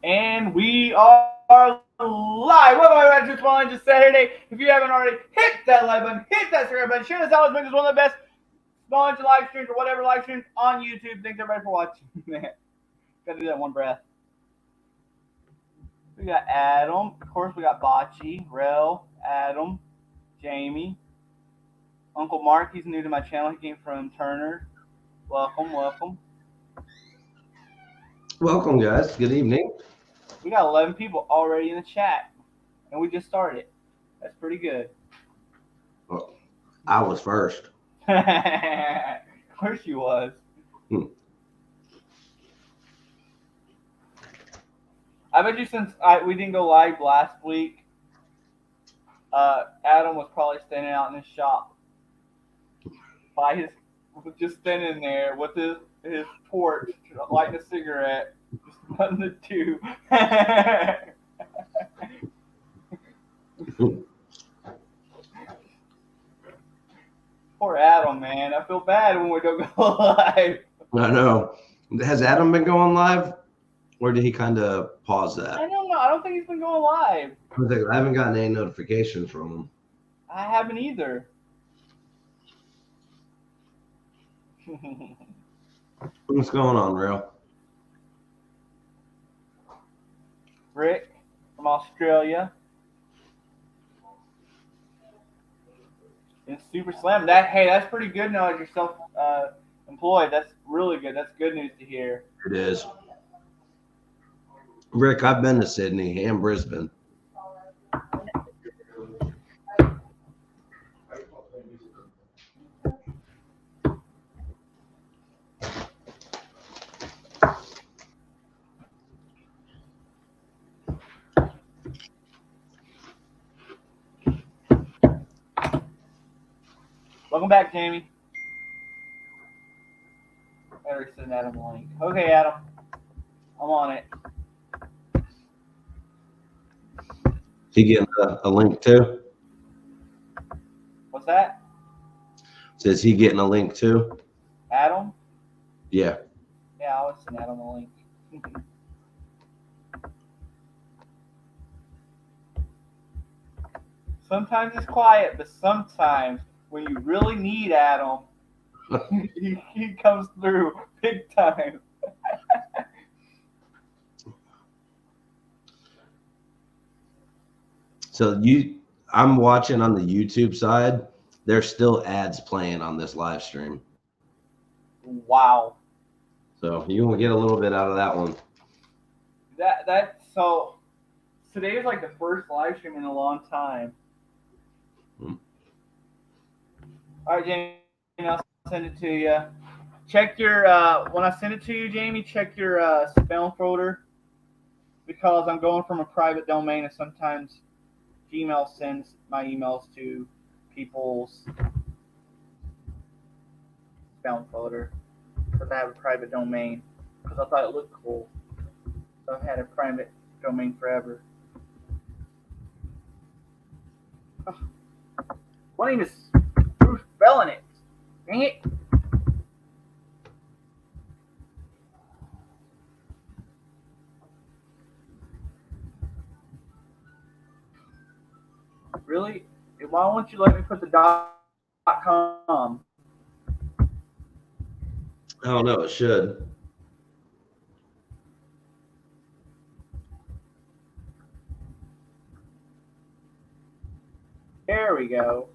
And we are live. Welcome back to Small Engine Saturday. If you haven't already, hit that like button, hit that subscribe button, share this out. Let's make this one of the best Small Engine live streams or whatever live streams on YouTube. Thanks everybody for watching. Gotta do that in one breath. We got Adam. Of course, we got Bocce, Rel, Adam, Jamie. Uncle Mark, he's new to my channel. He came from Turner. Welcome, welcome. Welcome, guys. Good evening. We got 11 people already in the chat, and we just started. That's pretty good. Well, I was first. Of course you was. I bet you since we didn't go live last week, Adam was probably standing out in his shop just standing there with his porch, lighting a cigarette, just nothing to do. Poor Adam, man. I feel bad when we don't go live. I know. Has Adam been going live, or did he kind of pause that? I don't know. I don't think he's been going live. I haven't gotten any notifications from him. I haven't either. What's going on, Real? Rick from Australia. And Super Slam. That's pretty good now as you're self-employed. That's really good. That's good news to hear. It is. Rick, I've been to Sydney and Brisbane. Welcome back, Jamie. Better send Adam a link. Okay, Adam. I'm on it. He getting a link too? What's that? Says he getting a link too? Adam? Yeah. Yeah, I'll send Adam a link. Sometimes it's quiet, but sometimes when you really need Adam, he comes through big time. So I'm watching on the YouTube side. There's still ads playing on this live stream. Wow. So you will get a little bit out of that one. So today is like the first live stream in a long time. All right, Jamie, I'll send it to you. Check your when I send it to you, Jamie. Check your spam folder because I'm going from a private domain, and sometimes Gmail sends my emails to people's spam folder because I have a private domain because I thought it looked cool. So I've had a private domain forever. Oh. My name is Bruce Bellinet. Dang it. Really? Why won't you let me put the .com? I don't know. It should. There we go.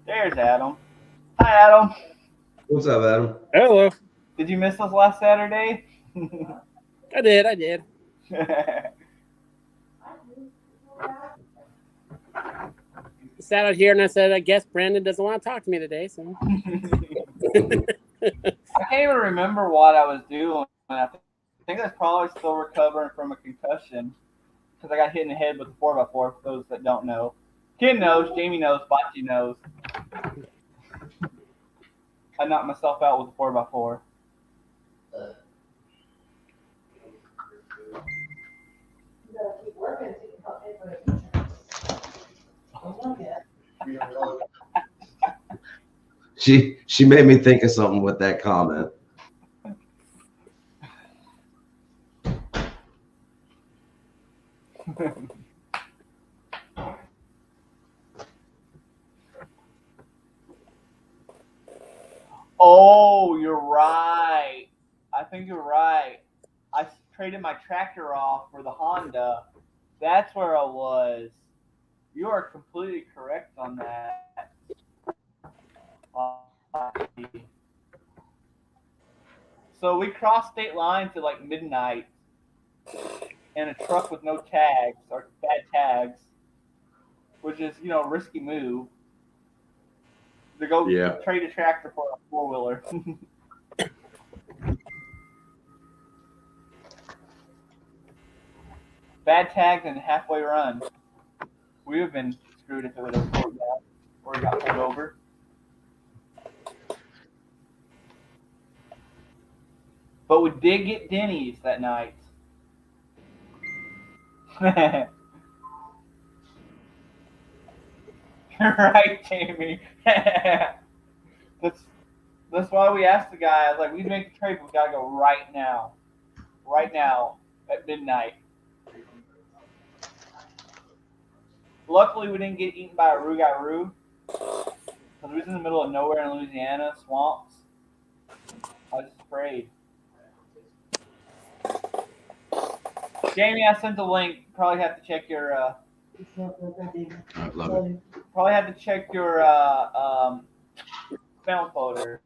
There's Adam. Hi, Adam. What's up, Adam? Hello. Did you miss us last Saturday? I did. Sat out here and I said, I guess Brandon doesn't want to talk to me today. So I can't even remember what I was doing. I think I was probably still recovering from a concussion because I got hit in the head with a 4x4, for those that don't know. Ken knows, Jamie knows, Bocce knows. I knocked myself out with a 4x4. You gotta keep working so you can help pay for the She made me think of something with that comment. Oh, you're right. I think you're right. I traded my tractor off for the Honda. That's where I was. You are completely correct on that. So we crossed state lines at like midnight in a truck with no tags or bad tags, which is a risky move to go Yeah. trade a tractor for a 4-wheeler. Bad tags and halfway run. We would have been screwed if it would have worked out or we got pulled over. But we did get Denny's that night. You're right, Jamie. that's that's why we asked the guy. I was like, we make a trade, but we gotta go right now at midnight. Luckily, we didn't get eaten by a rougarou because we was in the middle of nowhere in Louisiana, swamps. I was afraid. Jamie, I sent the link. Probably have to check your. I love it. Probably have to check your spam folder.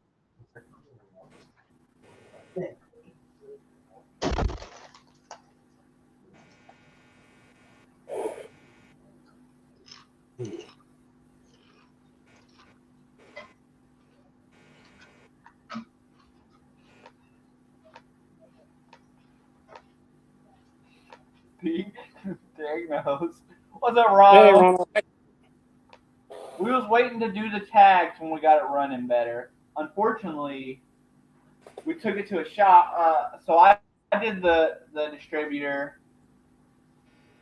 Diagnose. What's up, Hey, Ronald? Ronald. We was waiting to do the tags when we got it running better. Unfortunately, we took it to a shop. So I did the distributor,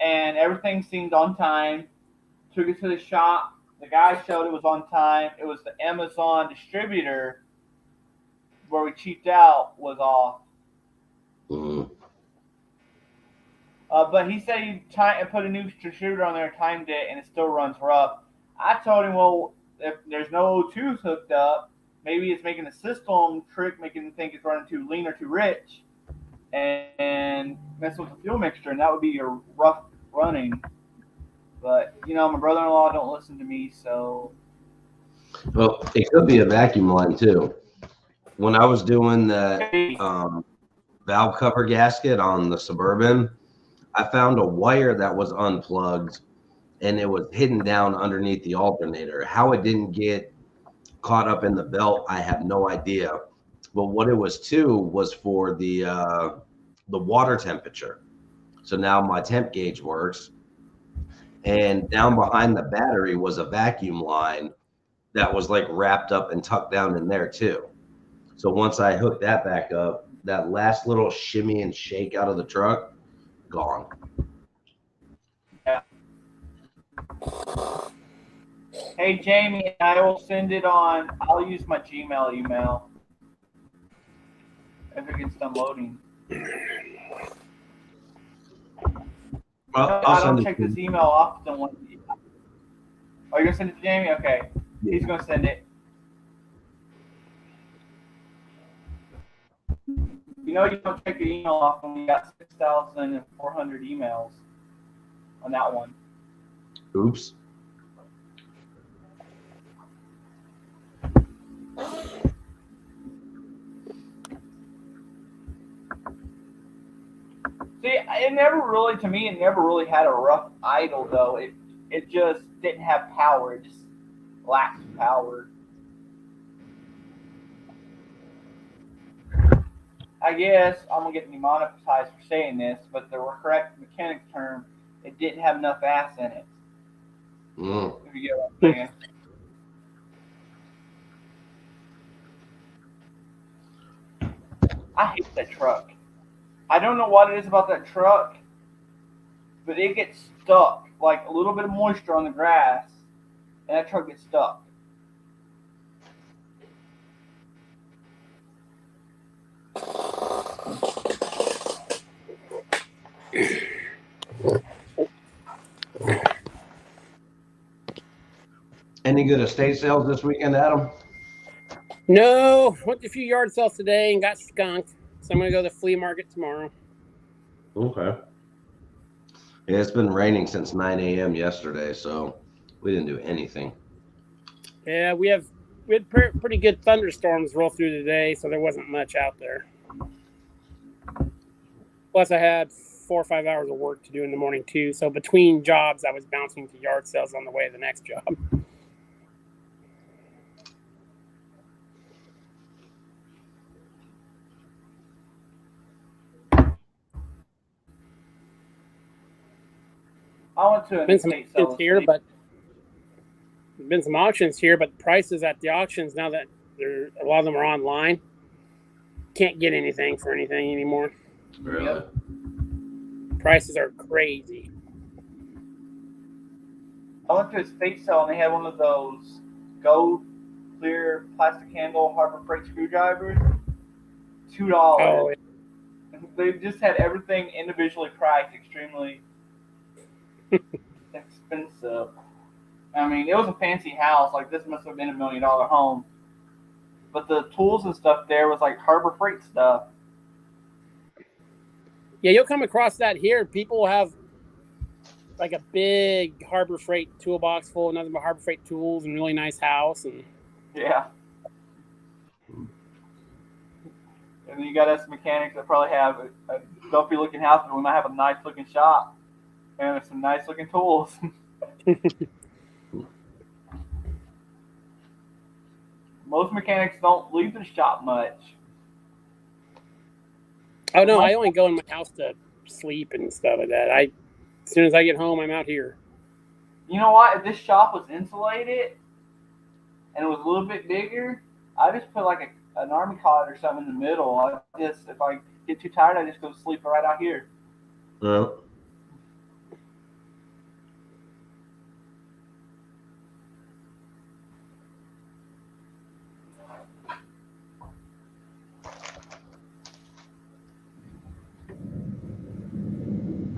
and everything seemed on time. Took it to the shop. The guy showed it was on time. It was the Amazon distributor where we cheaped out was off. Mm. But he said he put a new distributor on there, timed it, and it still runs rough. I told him, well, if there's no O2s hooked up, maybe it's making the system trick, making it think it's running too lean or too rich, and mess with the fuel mixture, and that would be your rough running. But my brother-in-law don't listen to me, so Well, it could be a vacuum line too. When I was doing that valve cover gasket on the Suburban, I found a wire that was unplugged and it was hidden down underneath the alternator. How it didn't get caught up in the belt, I have no idea. But what it was too was for the water temperature. So now my temp gauge works. And down behind the battery was a vacuum line that was like wrapped up and tucked down in there too. So once I hooked that back up, that last little shimmy and shake out of the truck, gone. yeah. Hey, Jamie, I will send it on. I'll use my Gmail email if it gets done loading. Well, I don't check this email often. Oh, you're gonna send it to Jamie? Okay, Yeah. he's gonna send it. You don't check your email often. We got 6,400 emails on that one. Oops. See, it never really had a rough idle though. It just didn't have power. It just lacked power. I guess I'm gonna get demonetized for saying this, but the correct mechanic term, it didn't have enough ass in it. Mm. If you get what I'm saying. I hate that truck. I don't know what it is about that truck, but it gets stuck. Like a little bit of moisture on the grass, and that truck gets stuck. Any good estate sales this weekend, Adam? No, went to a few yard sales today and got skunked. So I'm gonna go to the flea market tomorrow. Okay. Yeah, it's been raining since 9 a.m. yesterday, so we didn't do anything. Yeah, we had pretty good thunderstorms roll through today, so there wasn't much out there. Plus, I had 4 or 5 hours of work to do in the morning too. So between jobs, I was bouncing to yard sales on the way to the next job. I went to an Been some estate sale auctions this here, week. but been some auctions here, but prices at the auctions now that a lot of them are online, can't get anything for anything anymore. Really? Yep. Prices are crazy. I went to a estate sale and they had one of those gold clear plastic handle Harbor Freight screwdrivers. $2. Oh, They just had everything individually priced, extremely expensive. I mean, it was a fancy house. Like, this must have been $1 million home. But the tools and stuff there was like Harbor Freight stuff. yeah, you'll come across that here. People will have like a big Harbor Freight toolbox full of nothing but Harbor Freight tools and really nice house. And Yeah. And then you got us mechanics that probably have a dopey looking house, but we might have a nice looking shop. And there's some nice looking tools. Most mechanics don't leave the shop much. oh no, I only go in my house to sleep and stuff like that. As soon as I get home, I'm out here. You know what? If this shop was insulated and it was a little bit bigger, I just put like an army cot or something in the middle. If I get too tired, I just go to sleep right out here. Yeah.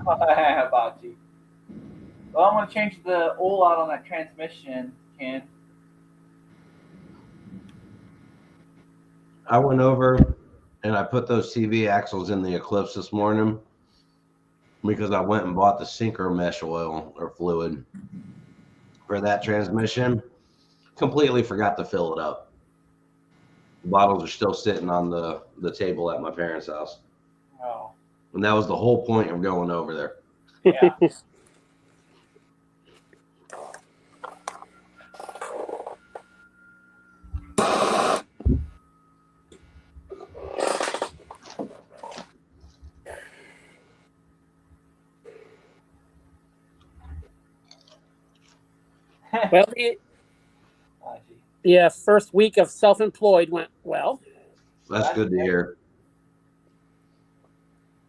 About you. Well, I'm going to change the oil out on that transmission, Ken. I went over and I put those CV axles in the Eclipse this morning because I went and bought the sinker mesh oil or fluid for that transmission. Completely forgot to fill it up. The bottles are still sitting on the table at my parents' house. Oh. And that was the whole point of going over there. Yeah. Well, yeah, first week of self-employed went well. That's good to hear.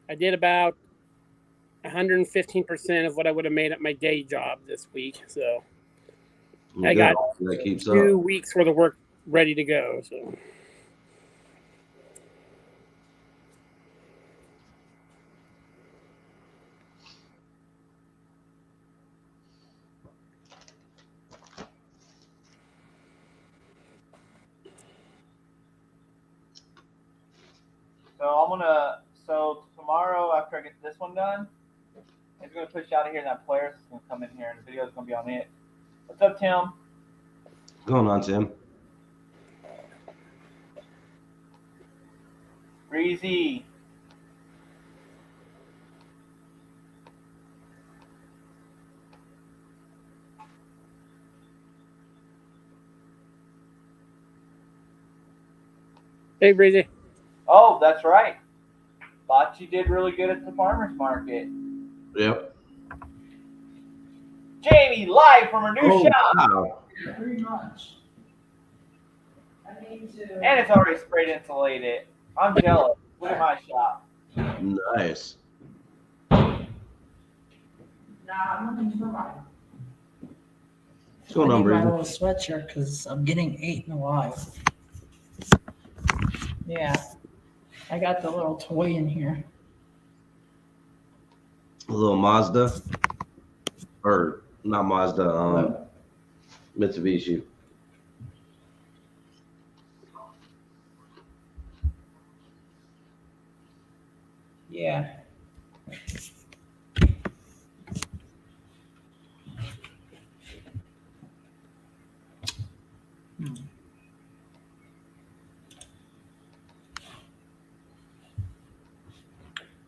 I did about 115% of what I would have made at my day job this week. So I got that keeps 2 up. weeks worth of work ready to go. So So tomorrow after I get this one done, it's gonna push out of here and that player's gonna come in here and the video's gonna be on it. What's up, Tim? What's going on, Tim? Breezy. hey, Breezy. Oh, that's right. Bocce did really good at the farmer's market. Yep. Jamie, live from her new shop. Wow. Very much. I need to. And it's already sprayed insulated. I'm jealous. Look at my shop. Nice. Nah, I'm looking for mine. What's going on, I need my Breezy? little sweatshirt because I'm getting 8 in a while. Yeah, I got the little toy in here. A little Mazda. Or not Mazda. Mitsubishi. Yeah.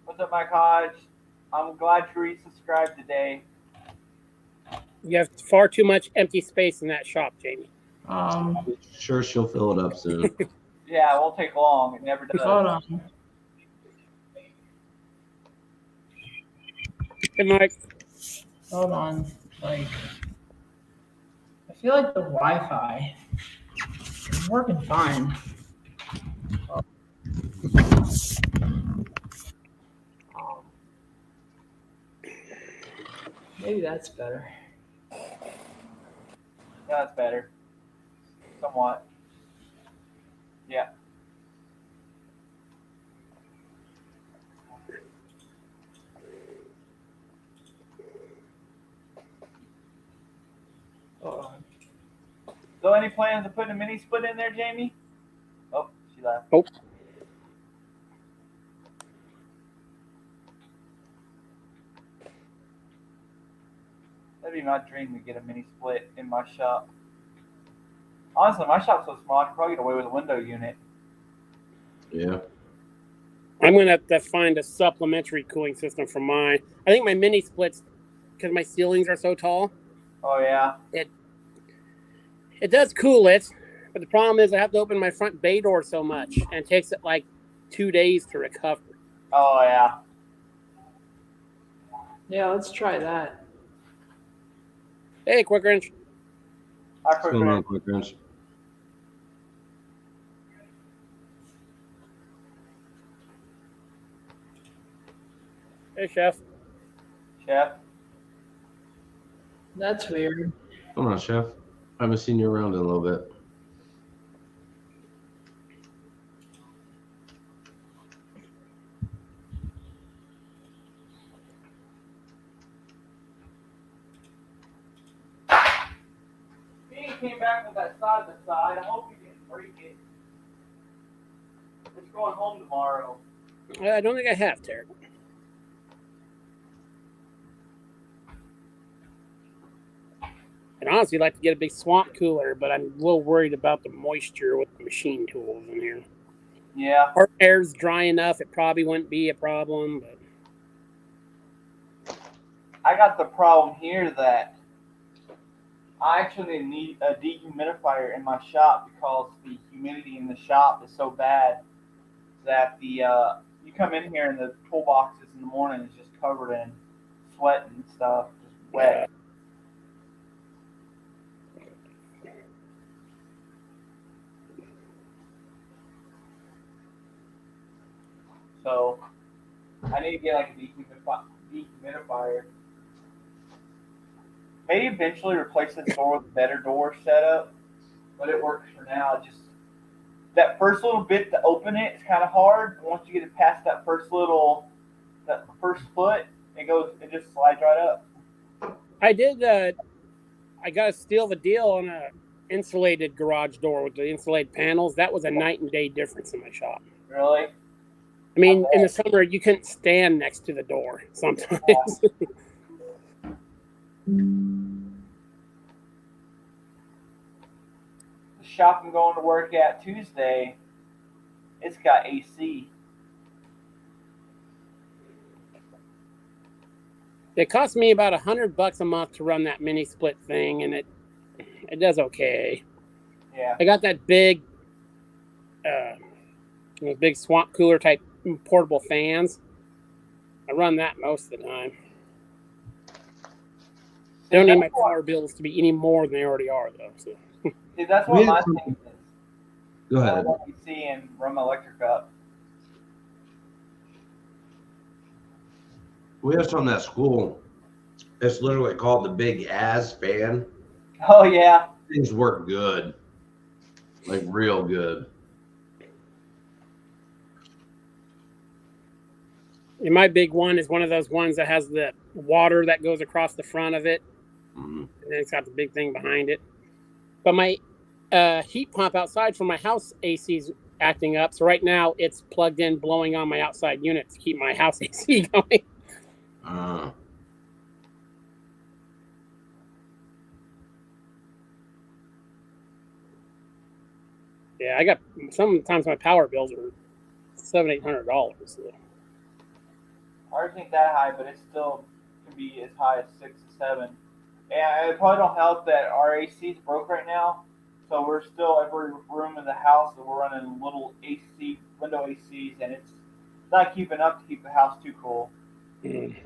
What's up, Mike Hodge? I'm glad you resubscribed today. You have far too much empty space in that shop, Jamie. Sure, she'll fill it up soon. Yeah, it won't take long. It never does. Hold on. Hey, Mike. Hold on. Like, I feel like the Wi-Fi is working fine. Maybe that's better. That's better. Somewhat. Yeah. Hold on. So, any plans of putting a mini split in there, Jamie? Oh, she left. Oh. That'd be my dream to get a mini split in my shop. Honestly, my shop's so small, I could probably get away with a window unit. Yeah. I'm going to have to find a supplementary cooling system for mine. I think my mini splits, because my ceilings are so tall, Oh, yeah. it does cool it. But the problem is I have to open my front bay door so much, and it takes it like 2 days to recover. Oh, yeah. Yeah, let's try that. Hey, Quick Wrench. I What's going on, prefer Quick Wrench? Hey, Chef. Chef. That's weird. Come on, Chef. I haven't seen you around in a little bit. He came back with that side by side. I hope he didn't break it. It's going home tomorrow. I don't think I have, Terry. I'd honestly like to get a big swamp cooler, but I'm a little worried about the moisture with the machine tools in here. Yeah. Our air's dry enough, it probably wouldn't be a problem. But I got the problem here that I actually need a dehumidifier in my shop because the humidity in the shop is so bad that the you come in here and the toolboxes in the morning is just covered in sweat and stuff, just wet. So I need to get like a dehumidifier. Maybe eventually replace this door with a better door setup, but it works for now. Just that first little bit to open it is kind of hard. Once you get it past that first foot, it just slides right up. I did. I got a steal of a deal on a insulated garage door with the insulated panels. That was a night and day difference in my shop. Really? I mean, in the summer you couldn't stand next to the door sometimes. The shop I'm going to work at Tuesday, it's got AC. It cost me about $100 a month to run that mini split thing, and it does okay. Yeah. I got that big, big swamp cooler type portable fans. I run that most of the time. Don't need my power bills to be any more than they already are, though. So. See, that's what my thing is. Go I ahead. want AC and run my electric up. We have something at school. It's literally called the Big As fan. Oh yeah. Things work good. Like real good. And my big one is one of those ones that has the water that goes across the front of it. Mm-hmm. And then it's got the big thing behind it. but my heat pump outside from my house AC's acting up. So right now it's plugged in, blowing on my outside unit to keep my house AC going. Yeah, I got sometimes my power bills are $700-800. So. Ours ain't that high, but it still can be as high as 6 to 7. And it probably don't help that our AC's broke right now, so we're still every room in the house that we're running little AC window ACs, and it's not keeping up to keep the house too cool. Mm.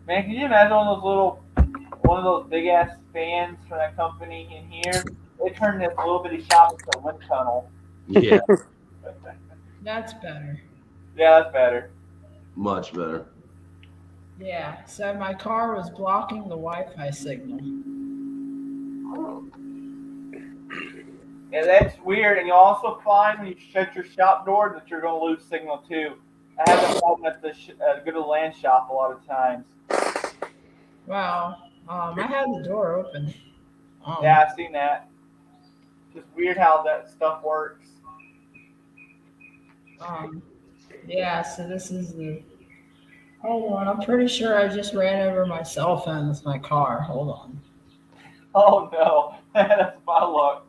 Man, can you imagine one of those big ass fans from that company in here? They turned this little bitty shop into a wind tunnel. Yeah, That's better. Yeah, that's better. much better. Yeah, so my car was blocking the Wi-Fi signal. Yeah, that's weird. And you'll also find when you shut your shop door that you're going to lose signal too. I have that problem at the go to the land shop a lot of times. Wow. I had the door open. Yeah, I've seen that. Just weird how that stuff works. Yeah, so this is the. Hold on, I'm pretty sure I just ran over my cell phone with my car. Hold on. Oh no, that's my luck.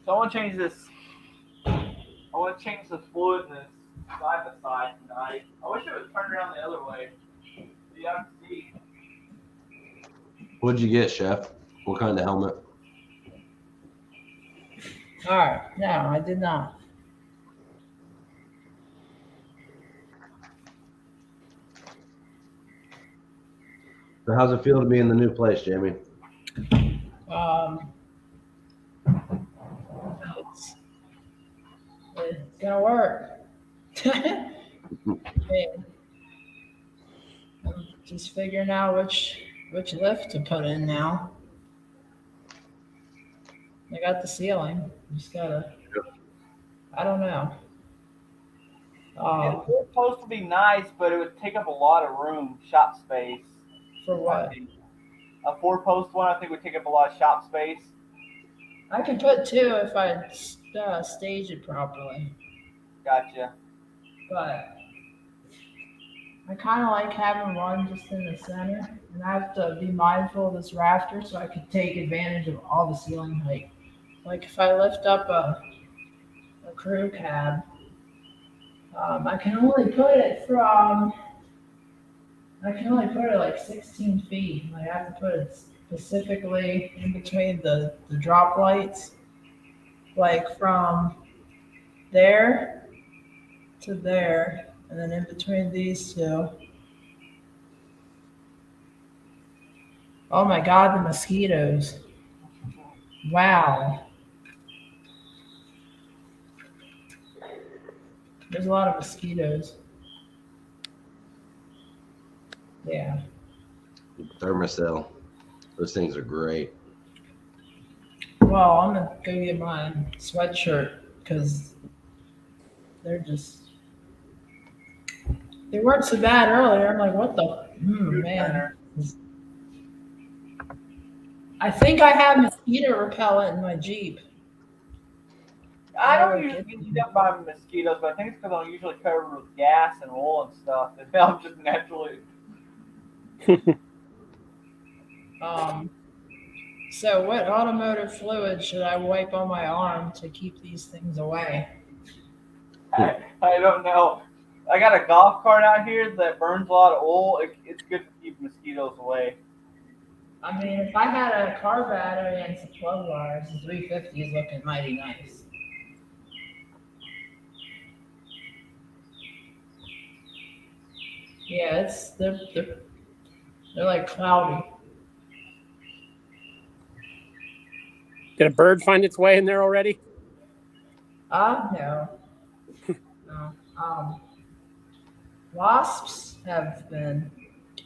So I want to change this. I want to change the fluid in this side by side tonight. I wish it was turned around the other way. You have to see. What'd you get, Chef? What kind of helmet? All right, no, I did not. So how's it feel to be in the new place, Jamie? It's gonna work. Man, I'm just figuring out which lift to put in now. I got the ceiling. Just gotta. I don't know. Yeah, the four post would be nice, but it would take up a lot of room, shop space. For what? A 4-post one, I think, would take up a lot of shop space. I could put two if I stage it properly. Gotcha. But I kind of like having one just in the center, and I have to be mindful of this rafter so I can take advantage of all the ceiling height. Like if I lift up a crew cab, I can only put it like 16 feet. I have to put it specifically in between the drop lights, like from there to there, and then in between these two. Oh my God, the mosquitoes. Wow. There's a lot of mosquitoes. Yeah. Thermocell. Those things are great. Well, I'm gonna go get my sweatshirt because they weren't so bad earlier. I'm like, what the man? I think I have mosquito repellent in my Jeep. I don't usually get eaten up by mosquitoes, but I think it's because I'm usually covered with gas and wool and stuff. And I'm just naturally. So what automotive fluid should I wipe on my arm to keep these things away? I don't know. I got a golf cart out here that burns a lot of oil. It's good to keep mosquitoes away. I mean, if I had a car battery and some plug wires, the 350 is looking mighty nice. Yeah, they're like cloudy. Did a bird find its way in there already? No, no. Wasps have been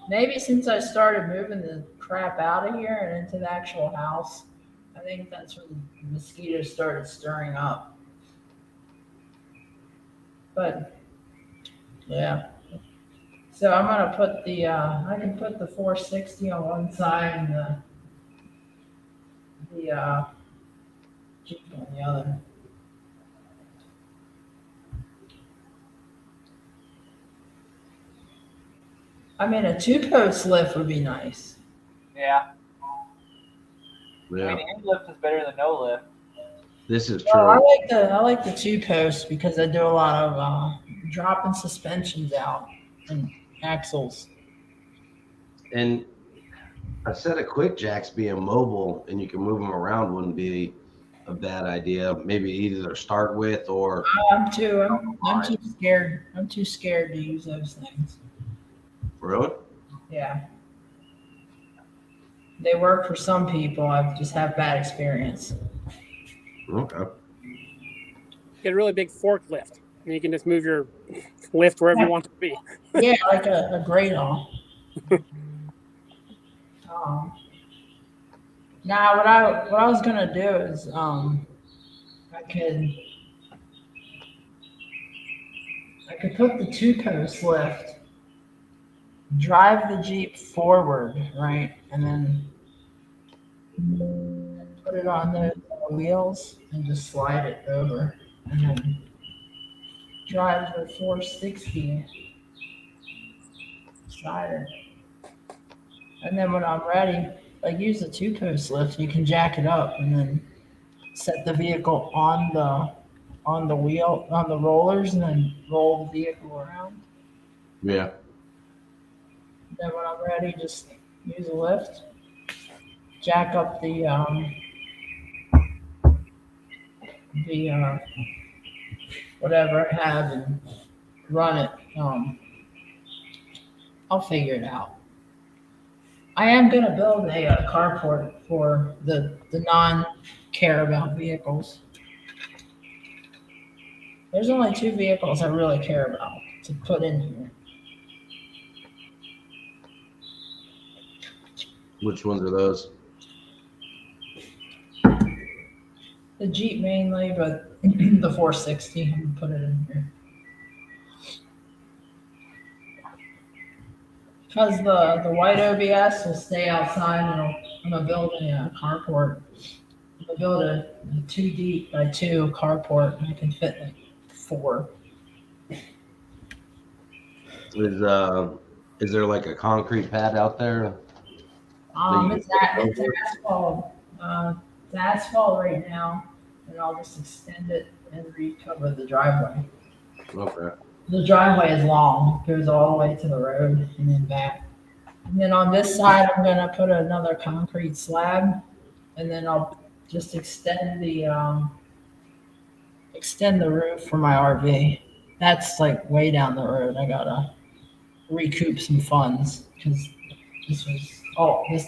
maybe since I started moving the crap out of here and into the actual house. I think that's when the mosquitoes started stirring up. But yeah, so I'm gonna put the I can put the 460 on one side and the Jeep on the other. I mean, a two-post lift would be nice. Yeah. Yeah, I mean, any lift is better than no lift. this is Well, true. I like the two posts because I do a lot of dropping suspensions out and axles. And a set of quick jacks being mobile and you can move them around wouldn't be a bad idea. Maybe either start with or I'm too scared. I'm too scared to use those things. really. Yeah, they work for some people. I just have bad experience. Okay. Get a really big forklift, and you can just move your lift wherever you want it to be. Yeah, like a great all. Um, now, what I was gonna do is I could I could put the two post lift, drive the Jeep forward, right, and then put it on the wheels and just slide it over, and then drive the 460 side it. And then when I'm ready, like use the two post lift, you can jack it up and then set the vehicle on the wheel on the rollers and then roll the vehicle around. Yeah. Then when I'm ready, just use a lift, jack up the whatever I have and run it. I'll figure it out. I am gonna build a carport for the non care about vehicles. There's only two vehicles I really care about to put in here. Which ones are those? The Jeep mainly, but the 460, I'm gonna put it in here. Because the white OBS will stay outside and I'm gonna build a carport. I'm gonna build a 2 deep by 2 carport and I can fit like 4. Is there like a concrete pad out there? It's asphalt. It's asphalt right now, and I'll just extend it and recover the driveway. Okay. The driveway is long, goes all the way to the road and then back. And then on this side, I'm gonna put another concrete slab, and then I'll just extend the roof for my RV. That's like way down the road. I gotta recoup some funds because this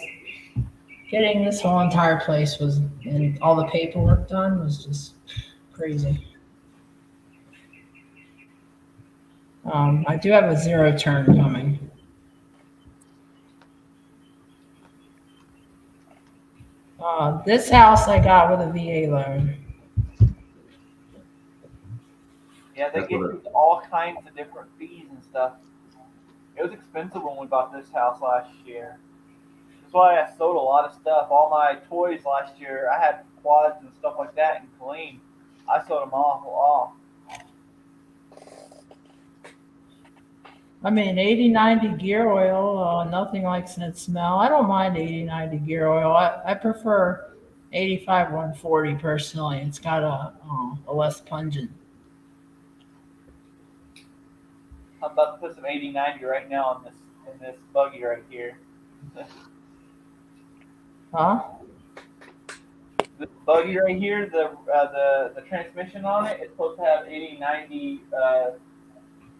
getting this whole entire place was and all the paperwork done was just crazy. I do have a 0 turn coming. This house I got with a VA loan. Yeah, they give you all kinds of different fees and stuff. It was expensive when we bought this house last year. That's why I sold a lot of stuff. All my toys last year, I had quads and stuff like that in Killeen. I sold them all off. I mean, 8090 gear oil, nothing likes that smell. I don't mind 8090 gear oil. I prefer 85 140 personally. It's got a less pungent. I'm about to put some 8090 right now in this buggy right here. Huh? This buggy right here, the transmission on it, it's supposed to have 8090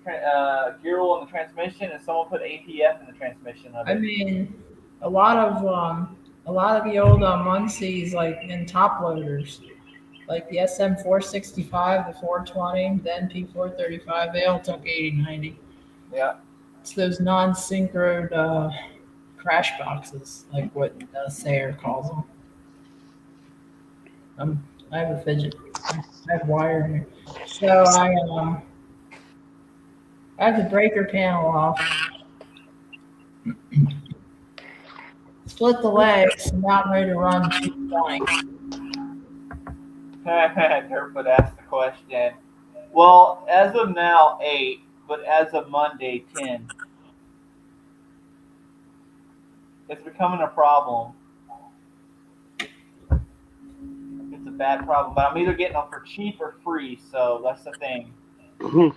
gear oil in the transmission, and someone put APF in the transmission of I it. mean, a lot of the old Muncies, like in top loaders, like the SM 465, the 420, the NP 435, they all took 80/90. Yeah. It's those non-synchroed crash boxes, like what Sayer calls them. I have a fidget. I have wire in here. So I have the breaker panel off. Split the legs, and now I'm ready to run 220. Dirtfoot asked the question. Well, as of now, 8, but as of Monday, 10. It's becoming a problem. It's a bad problem, but I'm either getting them for cheap or free, so that's the thing. For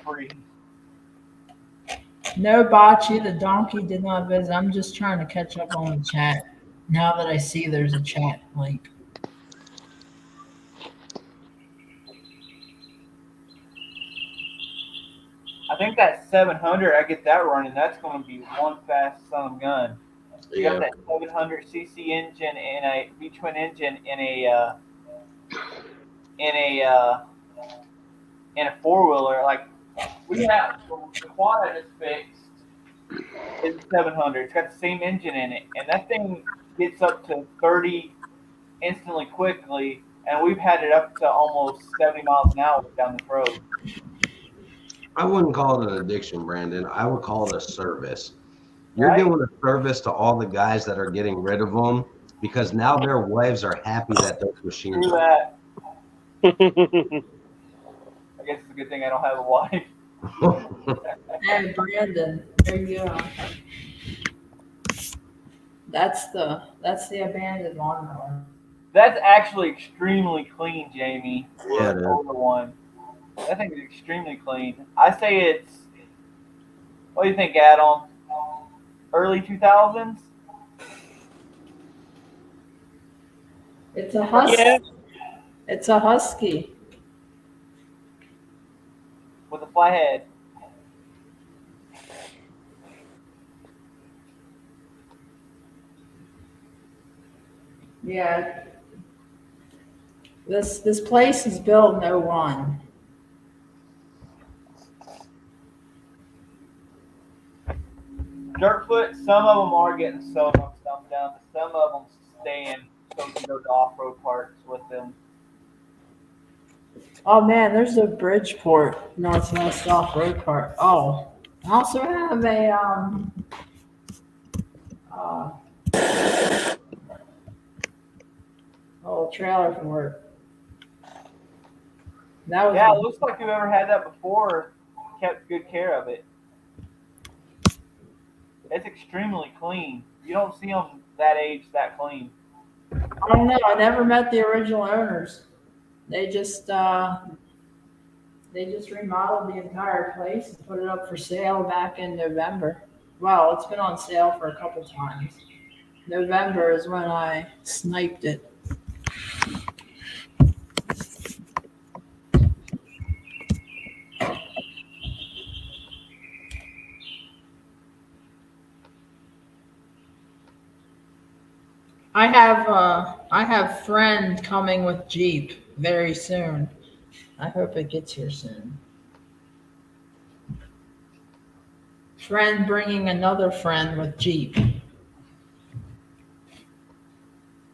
free. No, Bocce, the donkey did not visit. I'm just trying to catch up on the chat. Now that I see there's a chat link. I think that 700, I get that running. That's going to be one fast son of a gun. You got that 700cc engine and a V-twin engine in a four-wheeler. Like we have the quad I just fixed is a 700. It's got the same engine in it, and that thing gets up to 30 instantly quickly, and we've had it up to almost 70 miles an hour down this road. I wouldn't call it an addiction, Brandon. I would call it a service. You're Right? doing a service to all the guys that are getting rid of them because now their wives are happy that those machines Through are. that, I guess it's a good thing I don't have a wife. Hey, Brandon, there you go. That's the abandoned lawnmower. That's actually extremely clean, Jamie. For Yeah, an it is. older one. That thing is extremely clean. I say it's. What do you think, Adam? Early 2000s? It's a husky. Yeah. It's a husky. With a flat head. Yeah. This place is built in 01. Dirtfoot, some of them are getting sold on stumped down, but some of them staying so we can go to off-road parks with them. Oh man, there's a Bridgeport Northwest Off-Road Park. Oh, I also have a trailer for work. That was Yeah, it looks like whoever had that before kept good care of it. It's extremely clean. You don't see them that age that clean. I don't know. I never met the original owners. They just remodeled the entire place and put it up for sale back in November. Well, it's been on sale for a couple times. November is when I sniped it. I have friend coming with Jeep very soon. I hope it gets here soon. Friend bringing another friend with Jeep.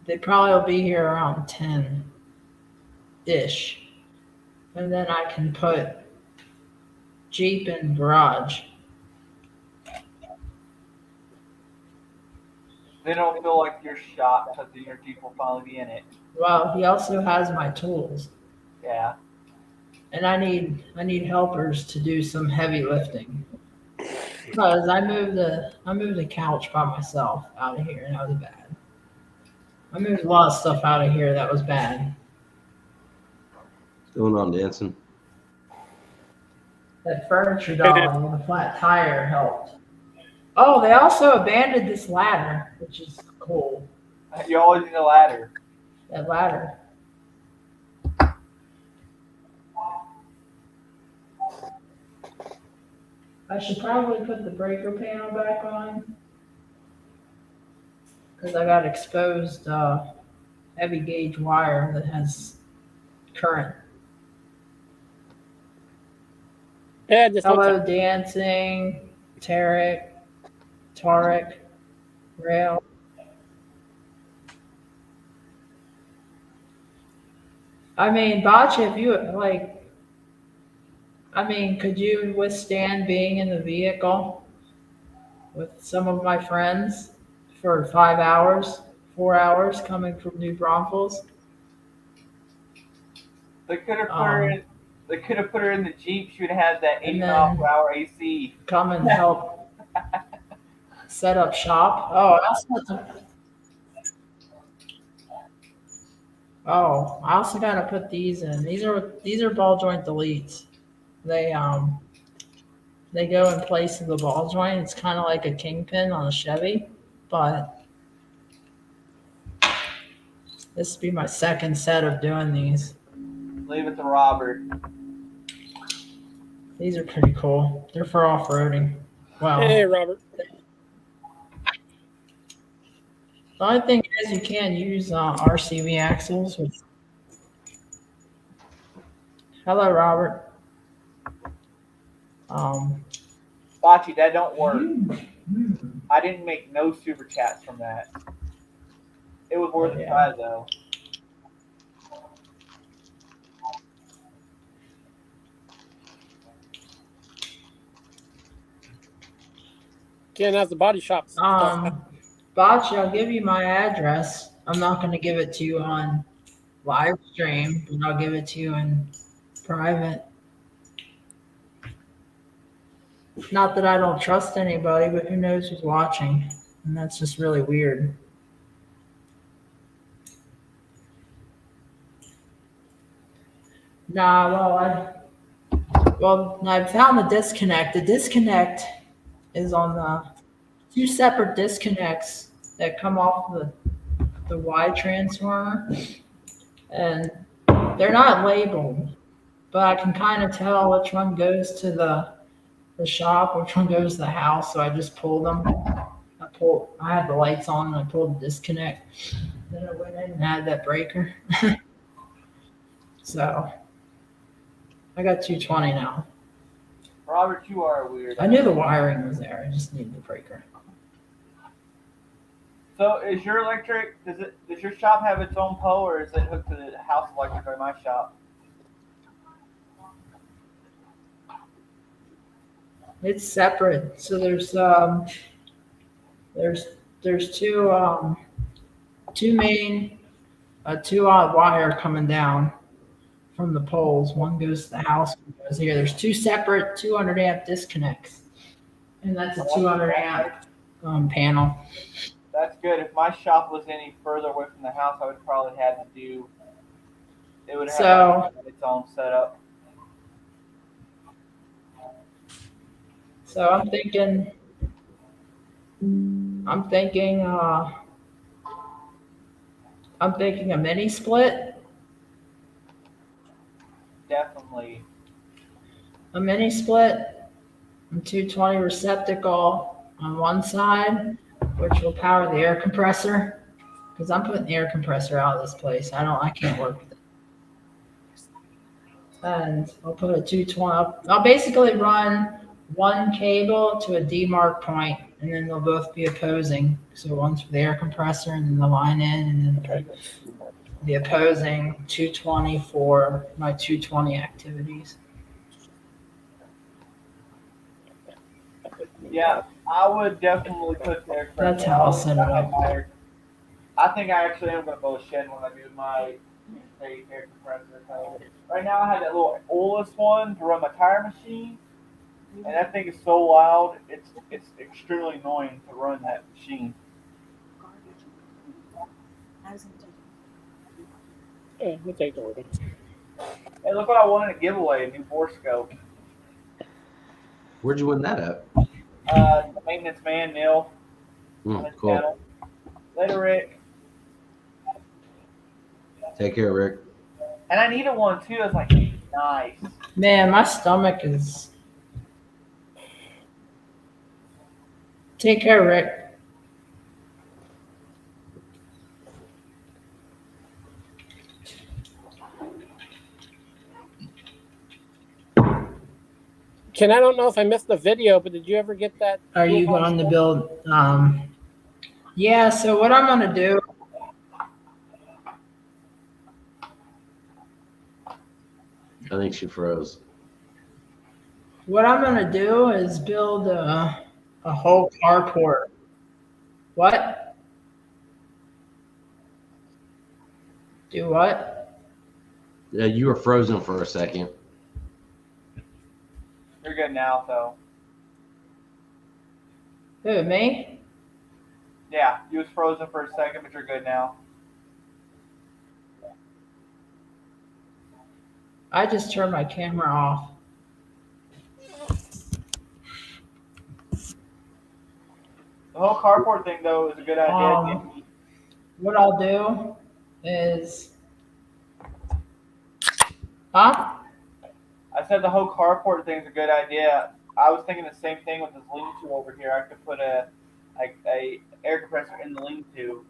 They probably will be here around 10-ish. And then I can put Jeep in garage. They don't feel like you're shot because your Jeep will finally be in it. Well, he also has my tools. Yeah. And I need helpers to do some heavy lifting. Because I moved the couch by myself out of here, and that was bad. I moved a lot of stuff out of here that was bad. What's going on, Dancing? That furniture dolly with a flat tire helped. Oh, they also abandoned this ladder, which is cool. You always need a ladder. That ladder. I should probably put the breaker panel back on because I got exposed heavy gauge wire that has current. Yeah, just don't Hello, dancing, Tarek, Rail. I mean, Botcha, if you like, I mean, could you withstand being in the vehicle with some of my friends for 5 hours, 4 hours coming from New Braunfels? They could have put her in. They could have put her in the Jeep. She would have had that 80 And mile then per hour AC. come and help set up shop. Oh, I also gotta put these in. These are ball joint deletes. They go in place of the ball joint. It's kind of like a kingpin on a Chevy, but this will be my second set of doing these. Leave it to Robert. These are pretty cool. They're for off-roading. Wow. Hey, Robert. The only thing is you can't use RCV axles. Hello, Robert. Bocce, that don't work. I didn't make no super chats from that. It was worth a try though. Ken has the body shop. Bocce, I'll give you my address. I'm not going to give it to you on live stream, but I'll give it to you in private. Not that I don't trust anybody, but who knows who's watching. And that's just really weird. Nah, I found the disconnect. The disconnect is on the two separate disconnects that come off the Y transformer. And they're not labeled, but I can kind of tell which one goes to the shop, which one goes to the house. So I just pulled them. I had the lights on and I pulled the disconnect. Then I went in and had that breaker. So I got 220 now. Robert, you are weird. I knew the wiring was there. I just needed the breaker. So is your electric? Does your shop have its own pole, or is it hooked to the house electric or my shop? It's separate. So there's two main, two odd wire coming down from the poles. One goes to the house, one goes here. There's two separate 200 amp disconnects, and that's a 200 amp panel. That's good. If my shop was any further away from the house, I would probably have to do. It would have its own setup. So I'm thinking a mini split. Definitely. A mini split and 220 receptacle on one side, which will power the air compressor. Because I'm putting the air compressor out of this place. I can't work with it. And I'll put a 220. I'll basically run one cable to a demarc point, and then they'll both be opposing. So one's for the air compressor, and then the line in, and then the opposing 220 for my 220 activities. Yeah, I would definitely put the air compressor. That's how I'll set it up. I think I actually am going to build a shed when I do my air compressor. So right now I have that little oilless one to run my tire machine, and that thing is so loud, it's extremely annoying to run that machine. Yeah, we'll take the order. Hey, look what I won in a giveaway, a new bore scope. Where'd you win that at? The maintenance man, Neil. On his Cool. channel. Later, Rick. Take care, Rick. And I needed one too. I was like, nice. Man, my stomach is Take care, Rick. Ken, I don't know if I missed the video, but did you ever get that? Are you going to build? Yeah. So what I'm gonna do? I think she froze. What I'm gonna do is build a whole carport. What? Do what? Yeah, you were frozen for a second. You're good now, though. Who, me? Yeah, you was frozen for a second, but you're good now. I just turned my camera off. The whole carport thing, though, is a good idea. What I'll do is, huh? I said the whole carport thing is a good idea. I was thinking the same thing with this lean-to over here. I could put a air compressor in the lean-to.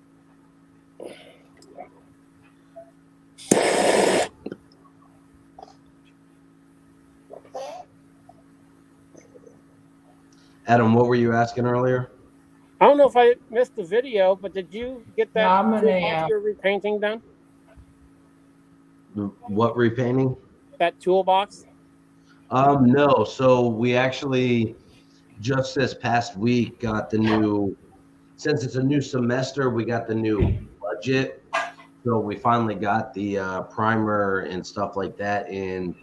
Adam, what were you asking earlier? I don't know if I missed the video, but did you get that No, I'm gonna, your repainting done? What repainting? That toolbox? No. So we actually just this past week got the new, since it's a new semester, we got the new budget. So we finally got the primer and stuff like that in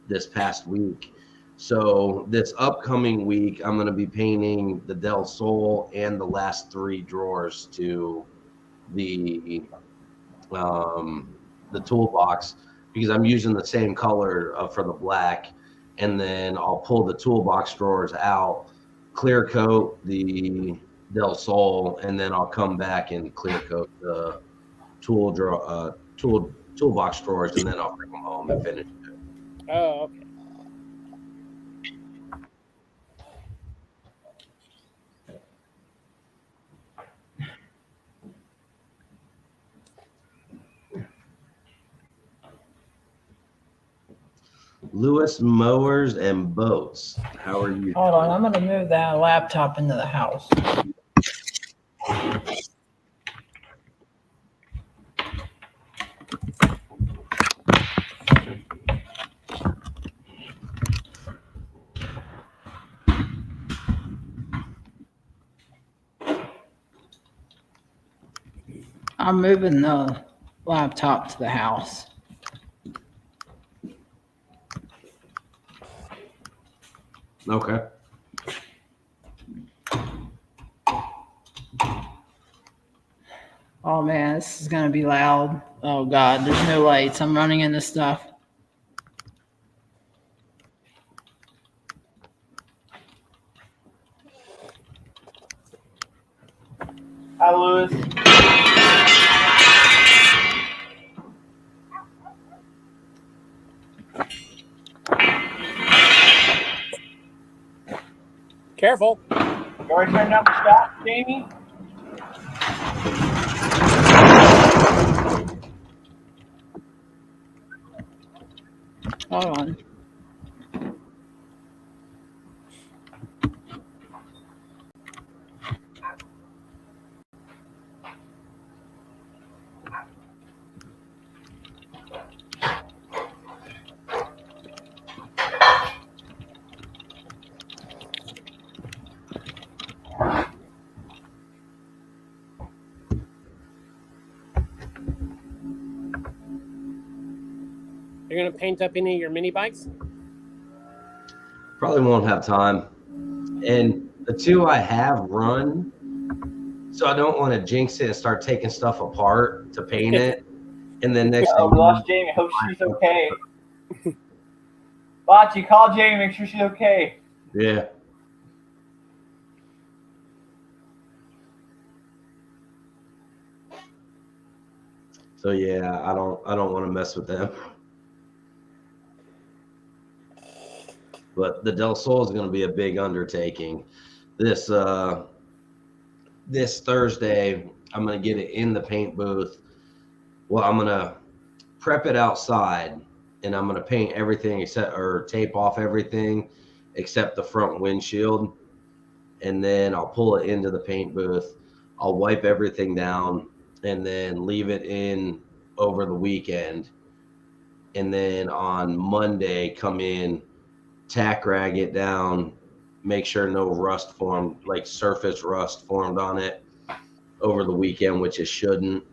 this past week. So this upcoming week, I'm going to be painting the Del Sol and the last 3 drawers to the toolbox, because I'm using the same color for the black. And then I'll pull the toolbox drawers out, clear coat the Del Sol, and then I'll come back and clear coat the toolbox drawers, and then I'll bring them home and finish it. Oh, okay. Lewis Mowers and Boats. How are you? hold on. I'm gonna move that laptop into the house. I'm moving the laptop to the house. Okay. Oh man, this is gonna be loud. Oh god, there's no lights. I'm running into stuff. Hi, Lewis. Careful. You already turned out the shot, Jamie? Hold on. You're going to paint up any of your mini bikes? Probably won't have time. And the 2 I have run, so I don't want to jinx it and start taking stuff apart to paint it. And then next Oh, we lost Jamie. Hope she's okay. Bocce, call Jamie. Make sure she's okay. Yeah. So yeah, I don't want to mess with them. But the Del Sol is going to be a big undertaking. This this Thursday, I'm going to get it in the paint booth. Well, I'm going to prep it outside, and I'm going to paint everything or tape off everything except the front windshield. And then I'll pull it into the paint booth. I'll wipe everything down and then leave it in over the weekend. And then on Monday, come in, tack rag it down, make sure no rust formed, like surface rust formed on it over the weekend, which it shouldn't.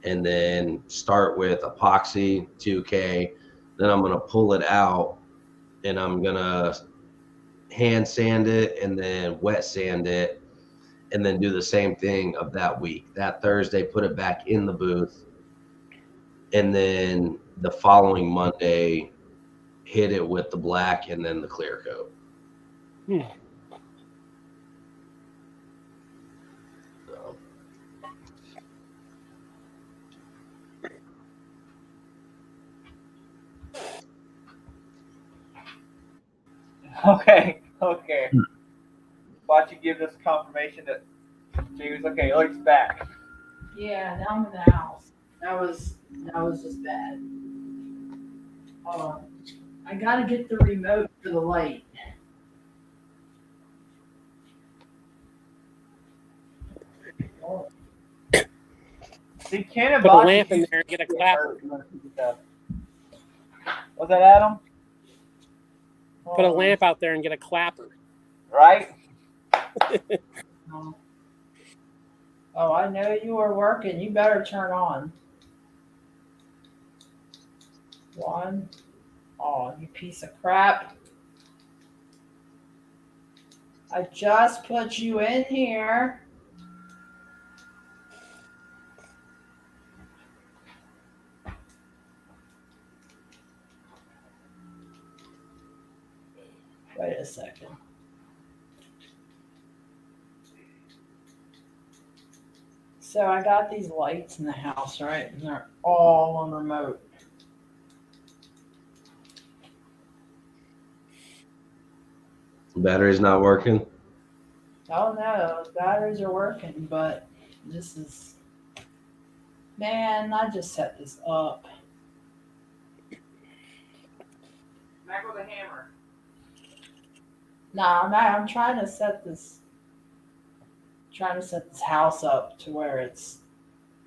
And then start with epoxy 2K. Then I'm going to pull it out and I'm going to hand sand it and then wet sand it, and then do the same thing of that week. That Thursday, put it back in the booth. And then the following Monday, hit it with the black and then the clear coat. So. Okay. Watch you give this confirmation that Jamie's okay. Looks back. Yeah, now I'm in the house. That was just bad. Hold on. I gotta get the remote for the light. Oh, See, Ken Put a lamp in there and get a clapper. Was that Adam? Put a lamp out there and get a clapper. Right? Oh, I know you are working. You better turn on. One. Oh, you piece of crap. I just put you in here. Wait a second. So I got these lights in the house, right? And they're all on remote. Battery's not working. Oh no, the batteries are working, but this is, man, I just set this up. Back with a hammer. Nah, I'm trying to set this house up to where it's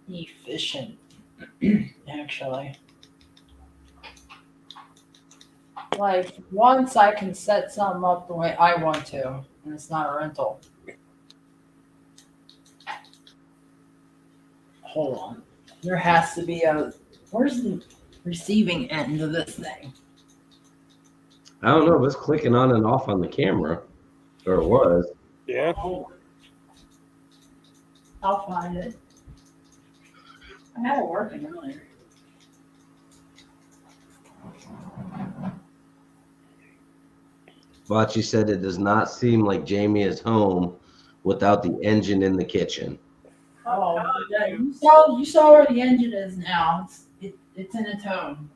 efficient, actually. Like, once I can set something up the way I want to, and it's not a rental. Hold on. There has to be where's the receiving end of this thing? I don't know, but it's clicking on and off on the camera. Or it was. Yeah. Hold on. I'll find it. I had it working earlier. Bocce said it does not seem like Jamie is home without the engine in the kitchen. Oh, yeah, you saw where the engine is now. It's in its home.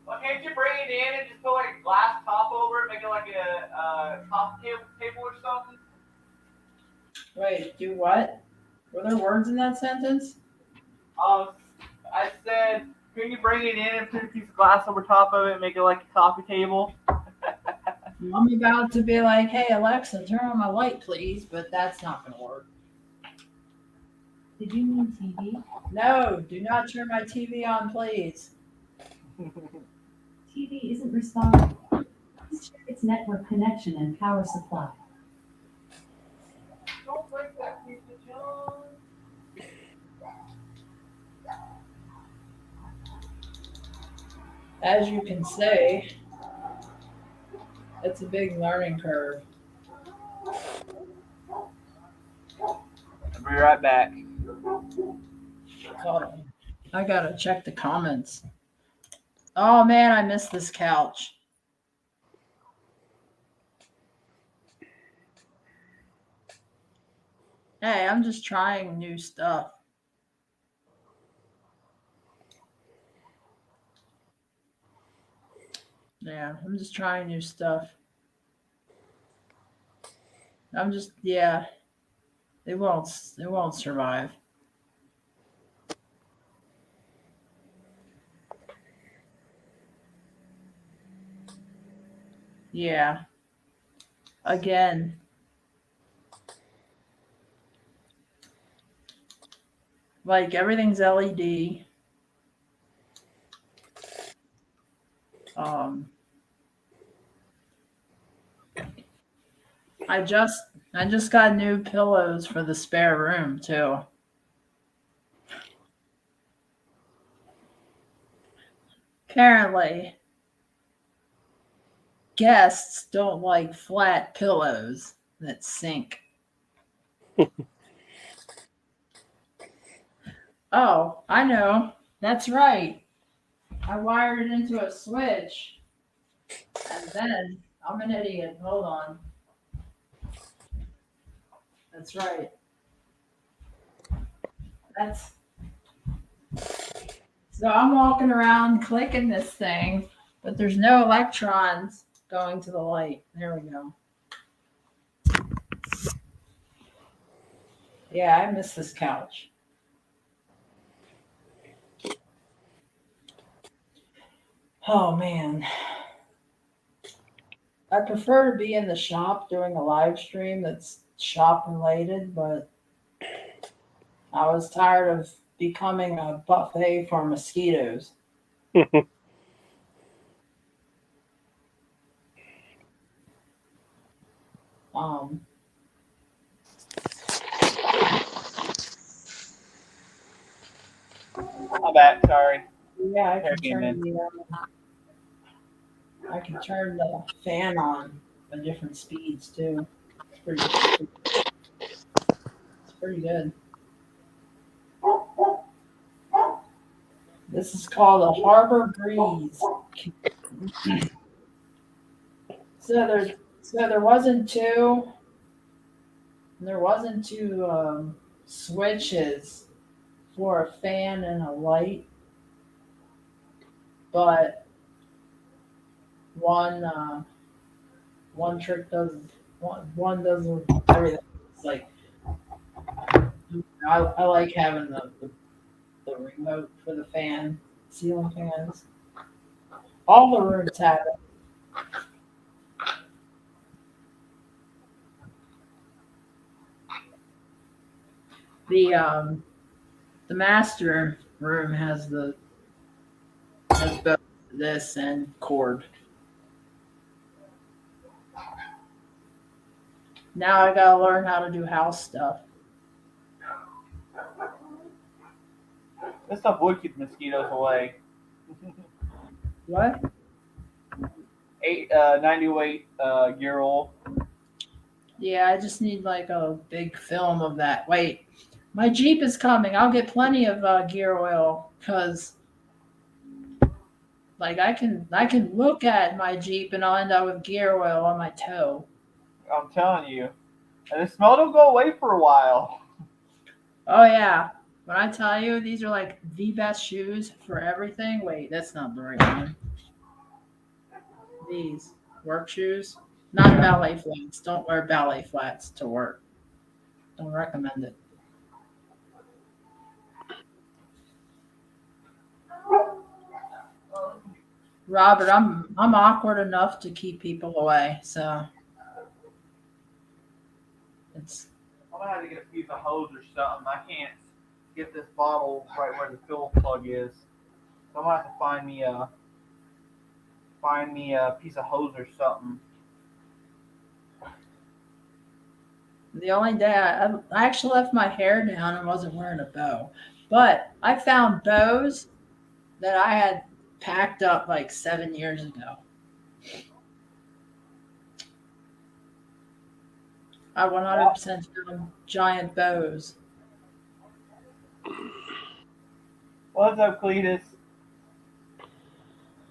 Well, can't you bring it in and just put like a glass top over it, make it like a top table or something? Wait, do what? Were there words in that sentence? I said, can you bring it in and put a piece of glass over top of it and make it like a coffee table? I'm about to be like, hey, Alexa, turn on my light, please, but that's not going to work. Did you mean TV? No, do not turn my TV on, please. TV isn't responding. Please check its network connection and power supply. Don't break that piece of junk. As you can see, it's a big learning curve. I'll be right back. Hold on. I gotta check the comments. Oh man, I missed this couch. Hey, I'm just trying new stuff. Yeah, I'm just trying new stuff. I'm just, yeah, they won't survive. Yeah. Again, like everything's LED. Um, I just I just got new pillows for the spare room too. Apparently, guests don't like flat pillows that sink. Oh, I know. That's right. I wired it into a switch, and then I'm an idiot. Hold on. That's right. That's so I'm walking around clicking this thing, but there's no electrons going to the light. There we go. Yeah, I miss this couch. Oh man. I prefer to be in the shop doing a live stream that's shop related, but I was tired of becoming a buffet for mosquitoes. Um, I'm back. Sorry. yeah, Came I can turn the fan on at different speeds too. It's pretty good. This is called a Harbor Breeze. So there wasn't two switches for a fan and a light, but one one trick does one does everything. It's like I like having the remote for the fan, ceiling fans. All the rooms have it. The master room has both this and cord. Now I gotta learn how to do house stuff. This stuff would keep mosquitoes away. What? 90 weight gear oil. Yeah, I just need like a big film of that. Wait, my Jeep is coming. I'll get plenty of gear oil because like I can look at my Jeep and I'll end up with gear oil on my toe. I'm telling you. And the smell don't go away for a while. Oh yeah. When I tell you these are like the best shoes for everything. Wait, that's not the right one. These work shoes, not ballet flats. Don't wear ballet flats to work. Don't recommend it. Robert, I'm awkward enough to keep people away, so it's I'm gonna have to get a piece of hose or something. I can't get this bottle right where the fill plug is. So I'm gonna have to find me a piece of hose or something. the only day I actually left my hair down and wasn't wearing a bow, but I found bows that I had packed up like 7 years ago. I 100% found giant bows. What's up, Cletus?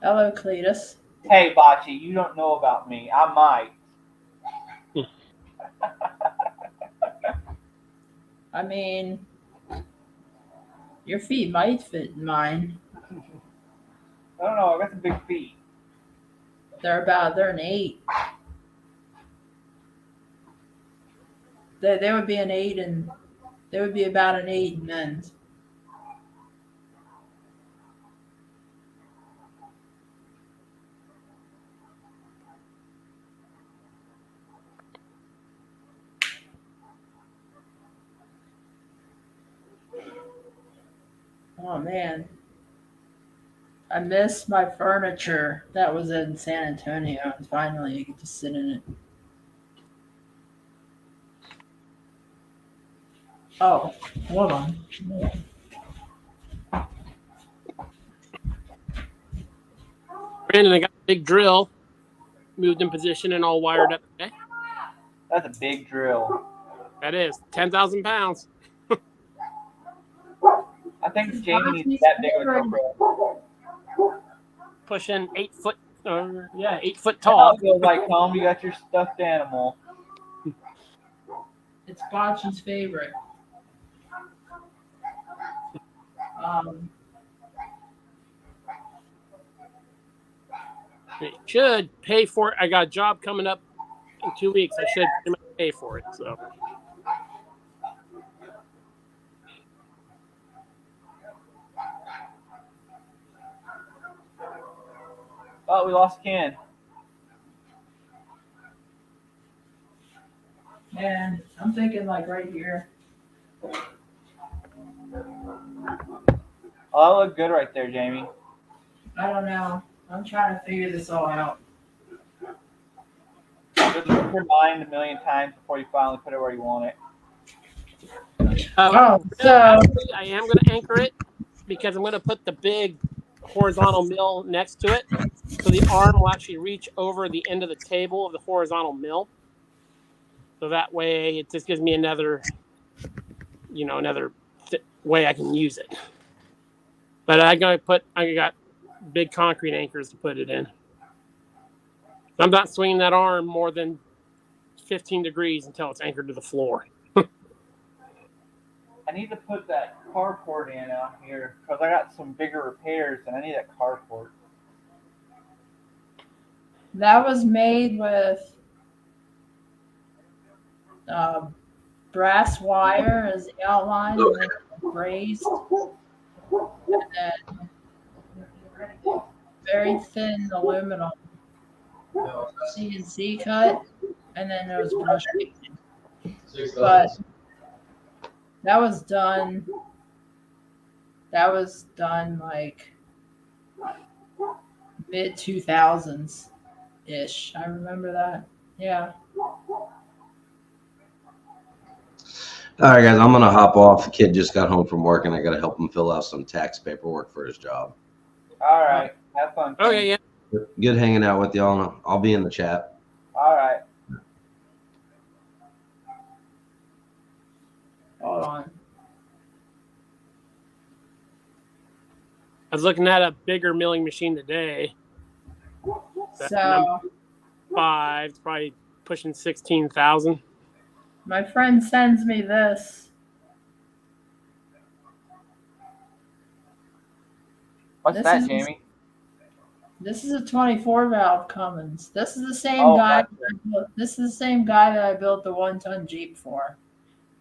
Hello, Cletus. Hey, Bocce, you don't know about me. I might. I mean, your feet might fit in mine. I don't know. I got some big feet. They're an 8. They would be an 8 and they would be about an 8 in men's. Oh man, I miss my furniture that was in San Antonio, and finally I get to sit in it. Oh, hold on. Brandon, I got a big drill, moved in position and all wired up today. That's a big drill. That is 10,000 pounds. I think Jamie needs that big of a GoPro. Pushing 8 foot, 8 foot Oh, tall. it feels like home. You got your stuffed animal. It's Bocce's favorite. It should pay for it. I got a job coming up in 2 weeks. I should pay for it. So Oh, we lost Ken. And I'm thinking like right here. Oh, that looked good right there, Jamie. I don't know. I'm trying to figure this all out. Just look your mind a million times before you finally put it where you want it. So I am going to anchor it because I'm going to put the big horizontal mill next to it. So the arm will actually reach over the end of the table of the horizontal mill. So that way it just gives me another way I can use it. But I got big concrete anchors to put it in. I'm not swinging that arm more than 15 degrees until it's anchored to the floor. I need to put that carport in out here because I got some bigger repairs and I need that carport. that was made with brass wire as the outline, and then raised, and then very thin aluminum CNC cut, and then there was brush painting. But that was done like mid 2000s ish. I remember that. Yeah. All right, guys, I'm going to hop off. The kid just got home from work, and I got to help him fill out some tax paperwork for his job. All right. Have fun. Ken. Okay, yeah. Good hanging out with y'all, and I'll be in the chat. All right. Hold on. I was looking at a bigger milling machine today. So 5, it's probably pushing 16,000. my friend sends me this. What's This that, is- Jamie? This is a 24 valve Cummins. This is the same Oh, guy. gotcha. This is the same guy that I built the 1-ton Jeep for.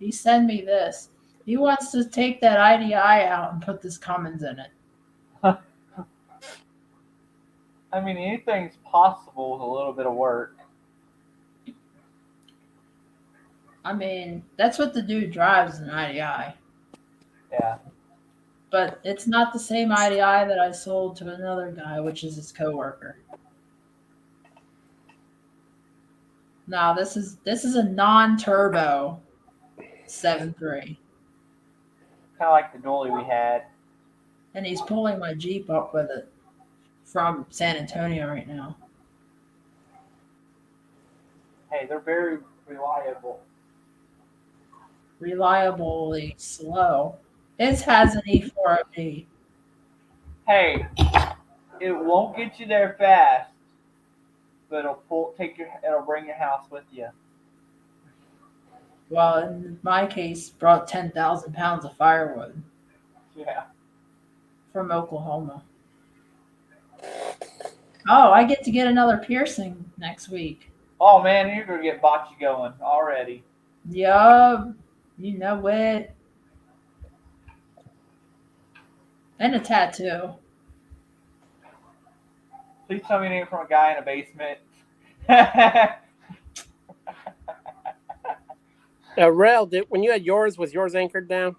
He sent me this. He wants to take that IDI out and put this Cummins in it. I mean, anything's possible with a little bit of work. I mean, that's what the dude drives an IDI. Yeah. But it's not the same IDI that I sold to another guy, which is his coworker. No, this is a non-turbo 7.3, Kind of like the dually we had. and he's pulling my Jeep up with it from San Antonio right now. Hey, they're very reliable. Reliably slow. His has an E4OD. Hey, it won't get you there fast, but it'll bring your house with you. Well, in my case, brought 10,000 pounds of firewood Yeah. from Oklahoma. Oh, I get another piercing next week. Oh man, you're gonna get bocce going already. Yup. You know it. And a tattoo. Please tell me it ain't from a guy in a basement. Rel, when you had yours, was yours anchored down?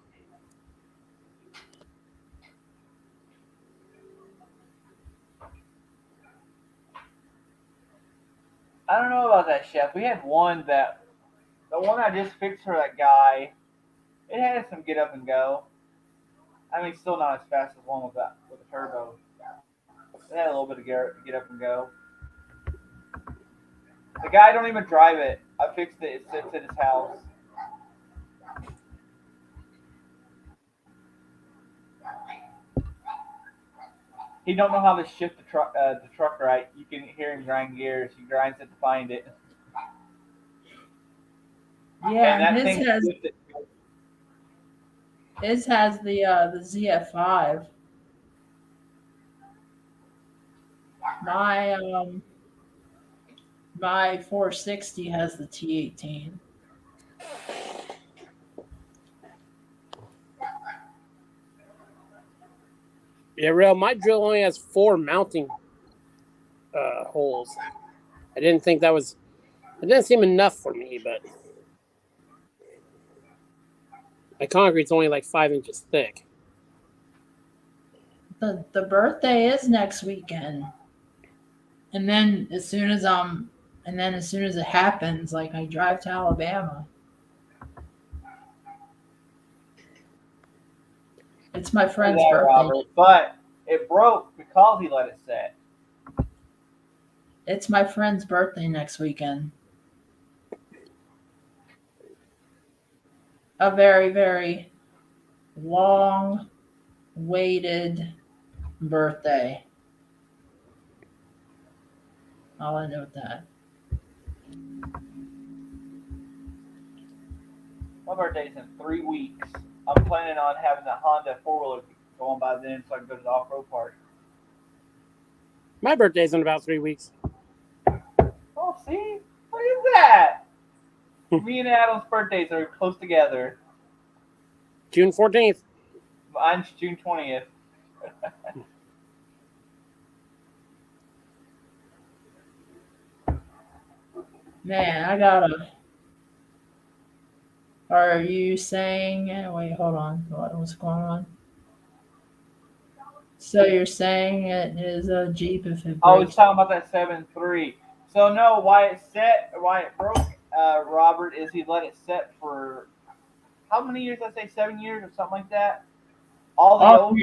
I don't know about that, Chef. We had one that, the one I just fixed for that guy, it had some get up and go. I mean, still not as fast as one with a turbo. It had a little bit of get up and go. The guy don't even drive it. I fixed it. It sits at his house. He don't know how to shift the truck right. You can hear him grind gears. He grinds it to find it. Yeah, And that his thing has shifted. his has the ZF5. My 460 has the T18. Yeah, Rel, my drill only has 4 mounting holes. I didn't think that was. It didn't seem enough for me, but my concrete's only like 5 inches thick. The birthday is next weekend. And then as soon as it happens, like I drive to Alabama. It's my friend's Yeah, birthday. Robert, but it broke because he let it set. It's my friend's birthday next weekend. A very, very long waited birthday. All I know with that. My birthday's in 3 weeks. I'm planning on having the Honda 4-wheeler going by then so I can go to the off-road park. My birthday's in about 3 weeks. Oh, see? Look at that! Me and Adam's birthdays are close together. June 14th. Mine's June 20th. Man, I gotta. Are you saying? Wait, hold on. What's going on? So you're saying it is a Jeep if it I was breaks? talking about that 7.3. So no, why it broke, Robert, is he let it set for how many years? I say 7 years or something like that. All the Oh, old,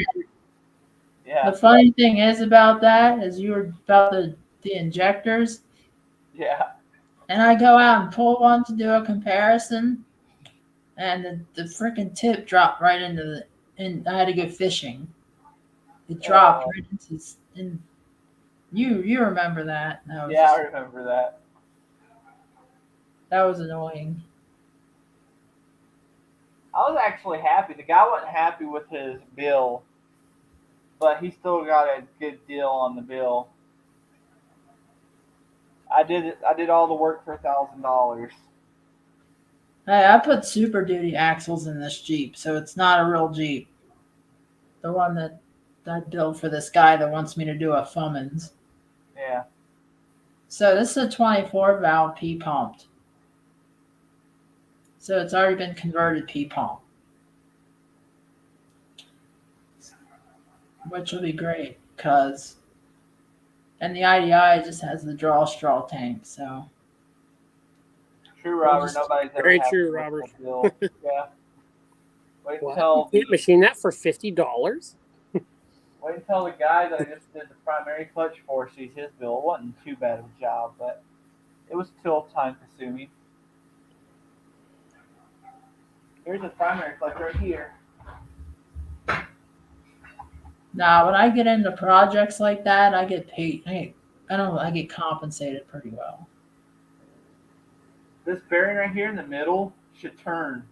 yeah, the funny thing is about that is you were about the injectors, yeah. and I go out and pull one to do a comparison, and the freaking tip dropped right and I had to go fishing. It dropped right into, and you remember that? Yeah, I remember that. That was annoying. I was actually happy. The guy wasn't happy with his bill, but he still got a good deal on the bill. I did all the work for $1,000. Hey, I put Super Duty axles in this Jeep, so it's not a real Jeep. The one that I built for this guy that wants me to do a Fummins. Yeah. So this is a 24 valve P pumped. So it's already been converted P pump, which will be great because, and the IDI just has the draw straw tank. So True, Robert. just- Nobody's ever Very happy true, with Robert. the bill. Yeah. Wait What? until You can't machine that for $50? Wait until the guy that I just did the primary clutch for sees his bill. It wasn't too bad of a job, but it was still time consuming. Here's the primary clutch right here. now when I get into projects like that, I get paid. I get compensated pretty well. This bearing right here in the middle should turn.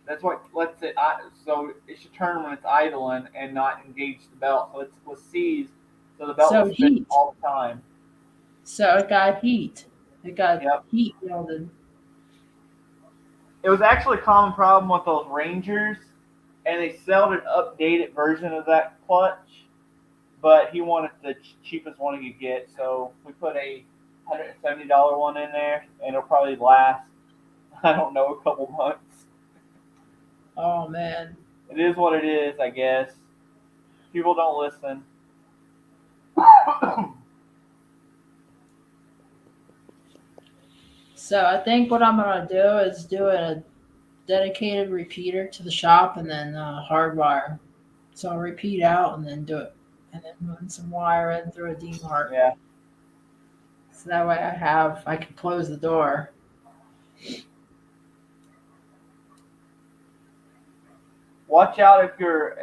That's what lets it. So it should turn when it's idling and not engage the belt. So it's with C's, so the belt So will spin heat. all the time. So it got heat. It got Yep. heat welded. It was actually a common problem with those Rangers, and they sold an updated version of that clutch. But he wanted the cheapest one he could get, so we put a $170 one in there, and it'll probably last, I don't know, a couple months. Oh man. It is what it is, I guess. People don't listen. So I think what I'm gonna do is do a dedicated repeater to the shop and then hardwire. So I'll repeat out and then do it, and then run some wire in through a D-Mark. Yeah. So that way I can close the door. Watch out if you're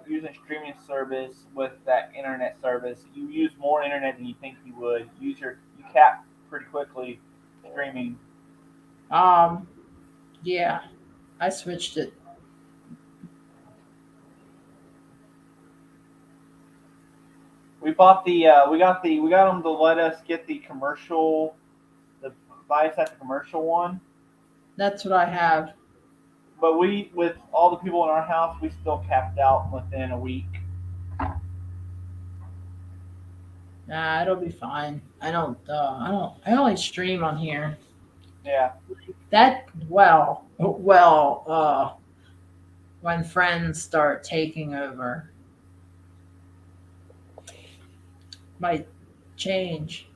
using streaming service with that internet service. You use more internet than you think you would. You cap pretty quickly streaming. Yeah, I switched it. We bought we got them to let us get the commercial, the Viasat commercial one. That's what I have. But with all the people in our house, we still capped out within a week. Nah, it'll be fine. I only stream on here. Yeah. When friends start taking over, might change.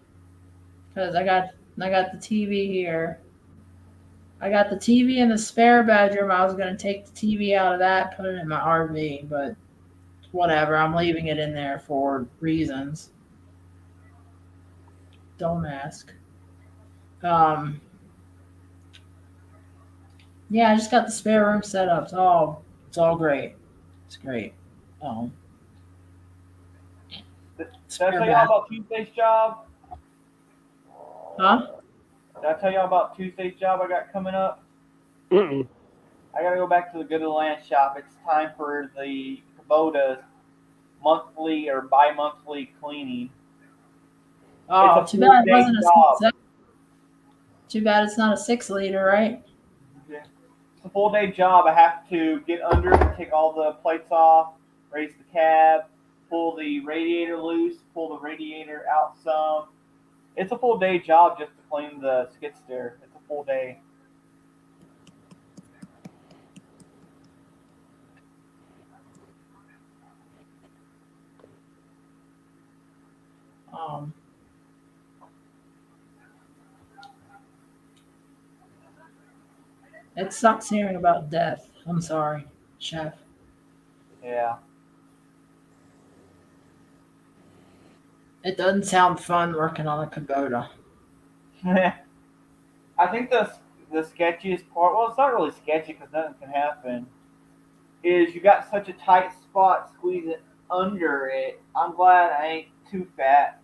Because I got the TV here. I got the TV in the spare bedroom. I was gonna take the TV out of that, put it in my RV, but whatever. I'm leaving it in there for reasons. Don't ask. Yeah, I just got the spare room set up. It's all great. It's great. Did I tell y'all about Tuesday's job? Huh? Did I tell y'all about Tuesday's job I got coming up? Mm-mm. I gotta go back to the Good of the Land shop. It's time for the Kubota monthly or bi-monthly cleaning. Oh, It's a too bad it full-day wasn't job. Too bad it's not a 6-liter, right? It's a full-day job. I have to get under, take all the plates off, raise the cab, pull the radiator loose, pull the radiator out some. It's a full-day job just to clean the skid steer. It's a full day. It sucks hearing about death. I'm sorry, Chef. Yeah. It doesn't sound fun working on a Kubota. I think the sketchiest part, well, it's not really sketchy because nothing can happen, is you got such a tight spot squeezing under it. I'm glad I ain't too fat.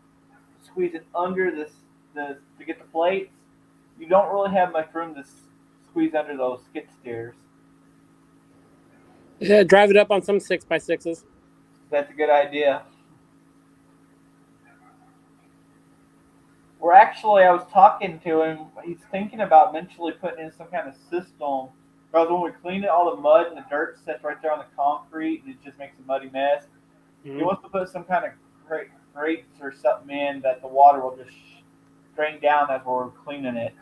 Squeezing under the to get the plates, you don't really have much room to squeeze under those skid steers. Yeah, drive it up on some 6x6s. That's a good idea. I was talking to him. He's thinking about eventually putting in some kind of system. Because when we clean it, all the mud and the dirt sits right there on the concrete, and it just makes a muddy mess. Mm-hmm. He wants to put some kind of grates or something in that the water will just drain down as we're cleaning it.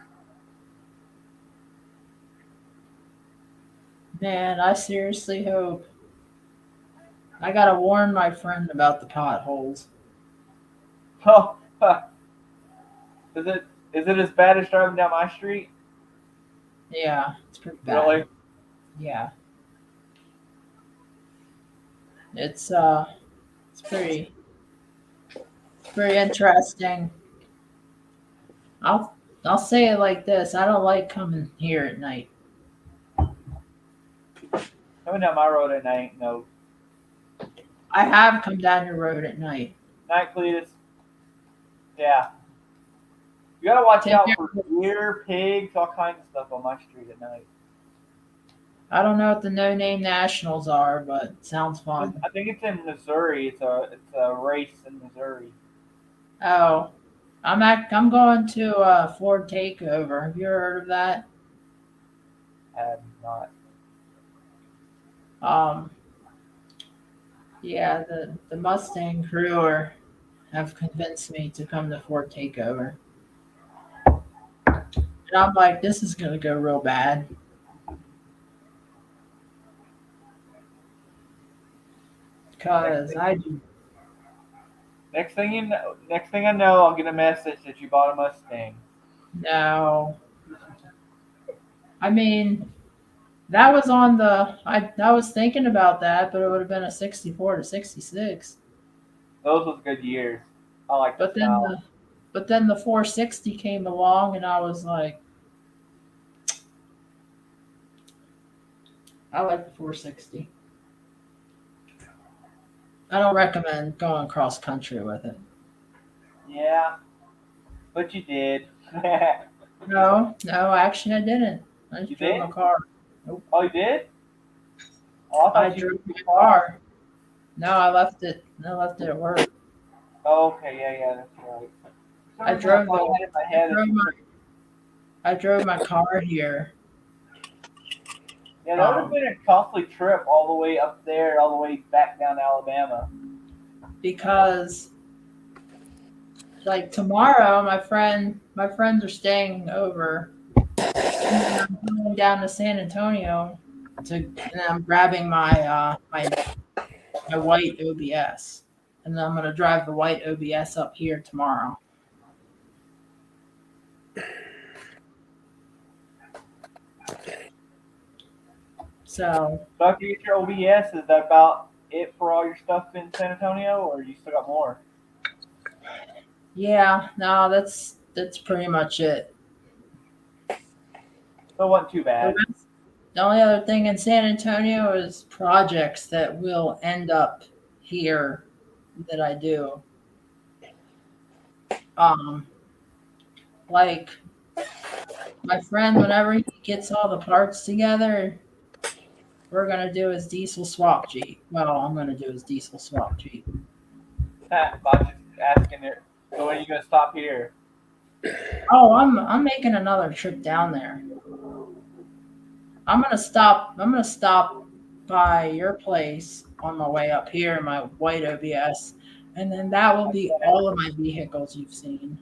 Man, I seriously hope. I gotta warn my friend about the potholes. Oh, is it as bad as driving down my street? Yeah, it's pretty bad. Really? Yeah. It's pretty interesting. I'll say it like this. I don't like coming here at night. Coming down my road at night, no. I have come down your road at night. Night, Cletus. Yeah. You gotta watch out for deer, pigs, all kinds of stuff on my street at night. I don't know what the No Name Nationals are, but it sounds fun. I think it's in Missouri. It's a race in Missouri. Oh, I'm going to Ford Takeover. Have you heard of that? have not. Yeah, the Mustang crew have convinced me to come to Fort Takeover. And I'm like, this is gonna go real bad. Because I do. Next thing I know, I'll get a message that you bought a Mustang. No. I mean, that was on the. I was thinking about that, but it would have been a 64 to 66. Those was good years. I like the But then style. the 460 came along, and I was like, I like the 460. I don't recommend going cross country with it. Yeah, but you did. No, actually, I didn't. I You just drove did? my car. Oh, you did? Oh, I I thought you drove used my your car. car. No, I left it. I left it at work. Oh, okay, yeah, that's right. For some I reason, I drove thought I the. had in my I head that drove you my. took. I drove my car here. Yeah, that would have been a costly trip all the way up there, all the way back down to Alabama. Because like tomorrow, my friends are staying over, and then I'm going down to San Antonio and I'm grabbing my white OBS, and then I'm gonna drive the white OBS up here tomorrow. So So after you get your OBS, is that about it for all your stuff in San Antonio, or you still got more? yeah, no, that's pretty much it. So it wasn't too The bad. The only other thing in San Antonio is projects that will end up here that I do. Um, like my friend, whenever he gets all the parts together, we're gonna do his diesel swap Jeep. Well, I'm gonna do his diesel swap Jeep. About just asking it. So when are you gonna stop here? Oh, I'm making another trip down there. I'm gonna stop by your place on my way up here in my white OBS, and then that will be all of my vehicles you've seen.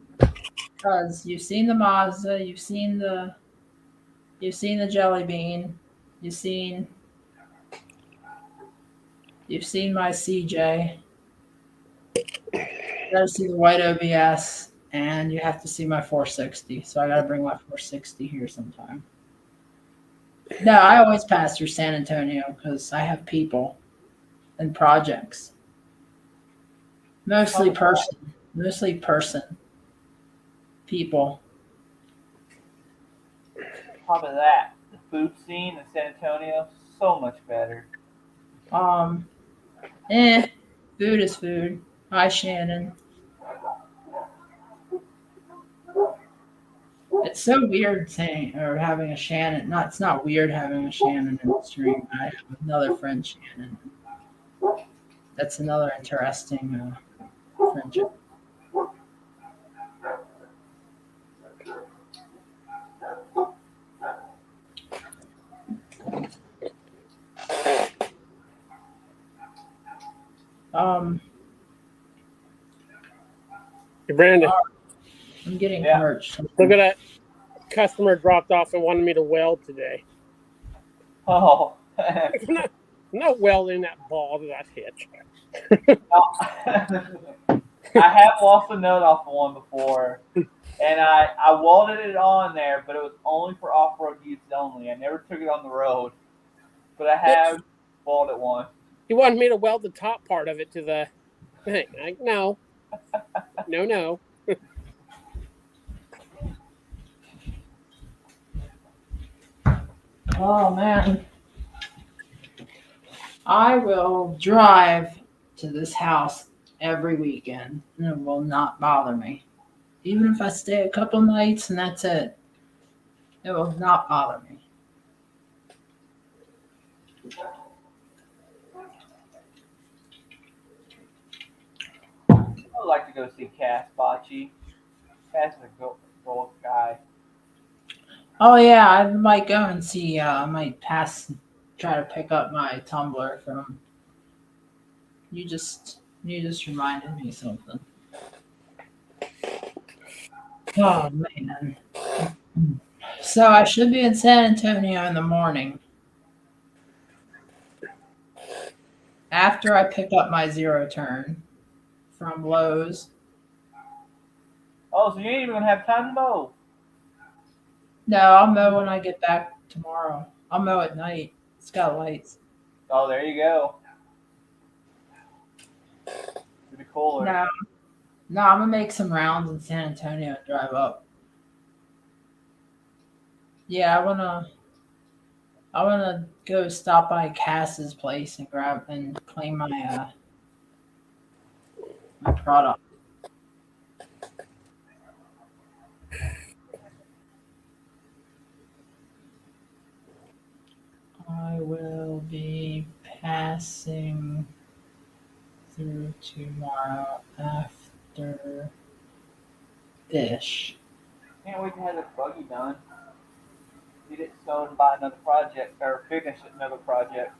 Because you've seen the Mazda, you've seen the Jelly Bean, you've seen you've seen my CJ. You gotta see the white OBS, and you have to see my 460. So I gotta bring my 460 here sometime. No, I always pass through San Antonio because I have people and projects. Mostly person, people. On top of that, the food scene in San Antonio so much better. Um, food is food. Hi, Shannon. It's so weird saying or having a Shannon. Not it's not weird having a Shannon in the stream. I have another friend, Shannon. That's another interesting friendship. Hey, Brandon, I'm getting Yeah. perched. look at that customer dropped off and wanted me to weld today. Oh. I'm not welding that ball to that hitch. I have lost a note off of one before, and I welded it on there, but it was only for off-road use only. I never took it on the road, but I have welded one. He wanted me to weld the top part of it to the thing. Like, no. No. Oh man. I will drive to this house every weekend and it will not bother me. Even if I stay a couple nights and that's it. It will not bother me. I would like to go see Cass Bocce. Cass is a gold guy. Oh yeah, I might go and see. I might try to pick up my tumbler from. You just reminded me something. Oh man. So I should be in San Antonio in the morning after I pick up my zero turn from Lowe's. Oh, so you ain't even gonna have time to mow. No, I'll mow when I get back tomorrow. I'll mow at night. It's got lights. Oh, there you go. It'll be cooler. No, no, I'm gonna make some rounds in San Antonio and drive up. Yeah, I wanna go stop by Cass's place and grab and claim my product. I will be passing through tomorrow after this. Can't wait to have this buggy done. Get it sold and buy another project, or finish another project.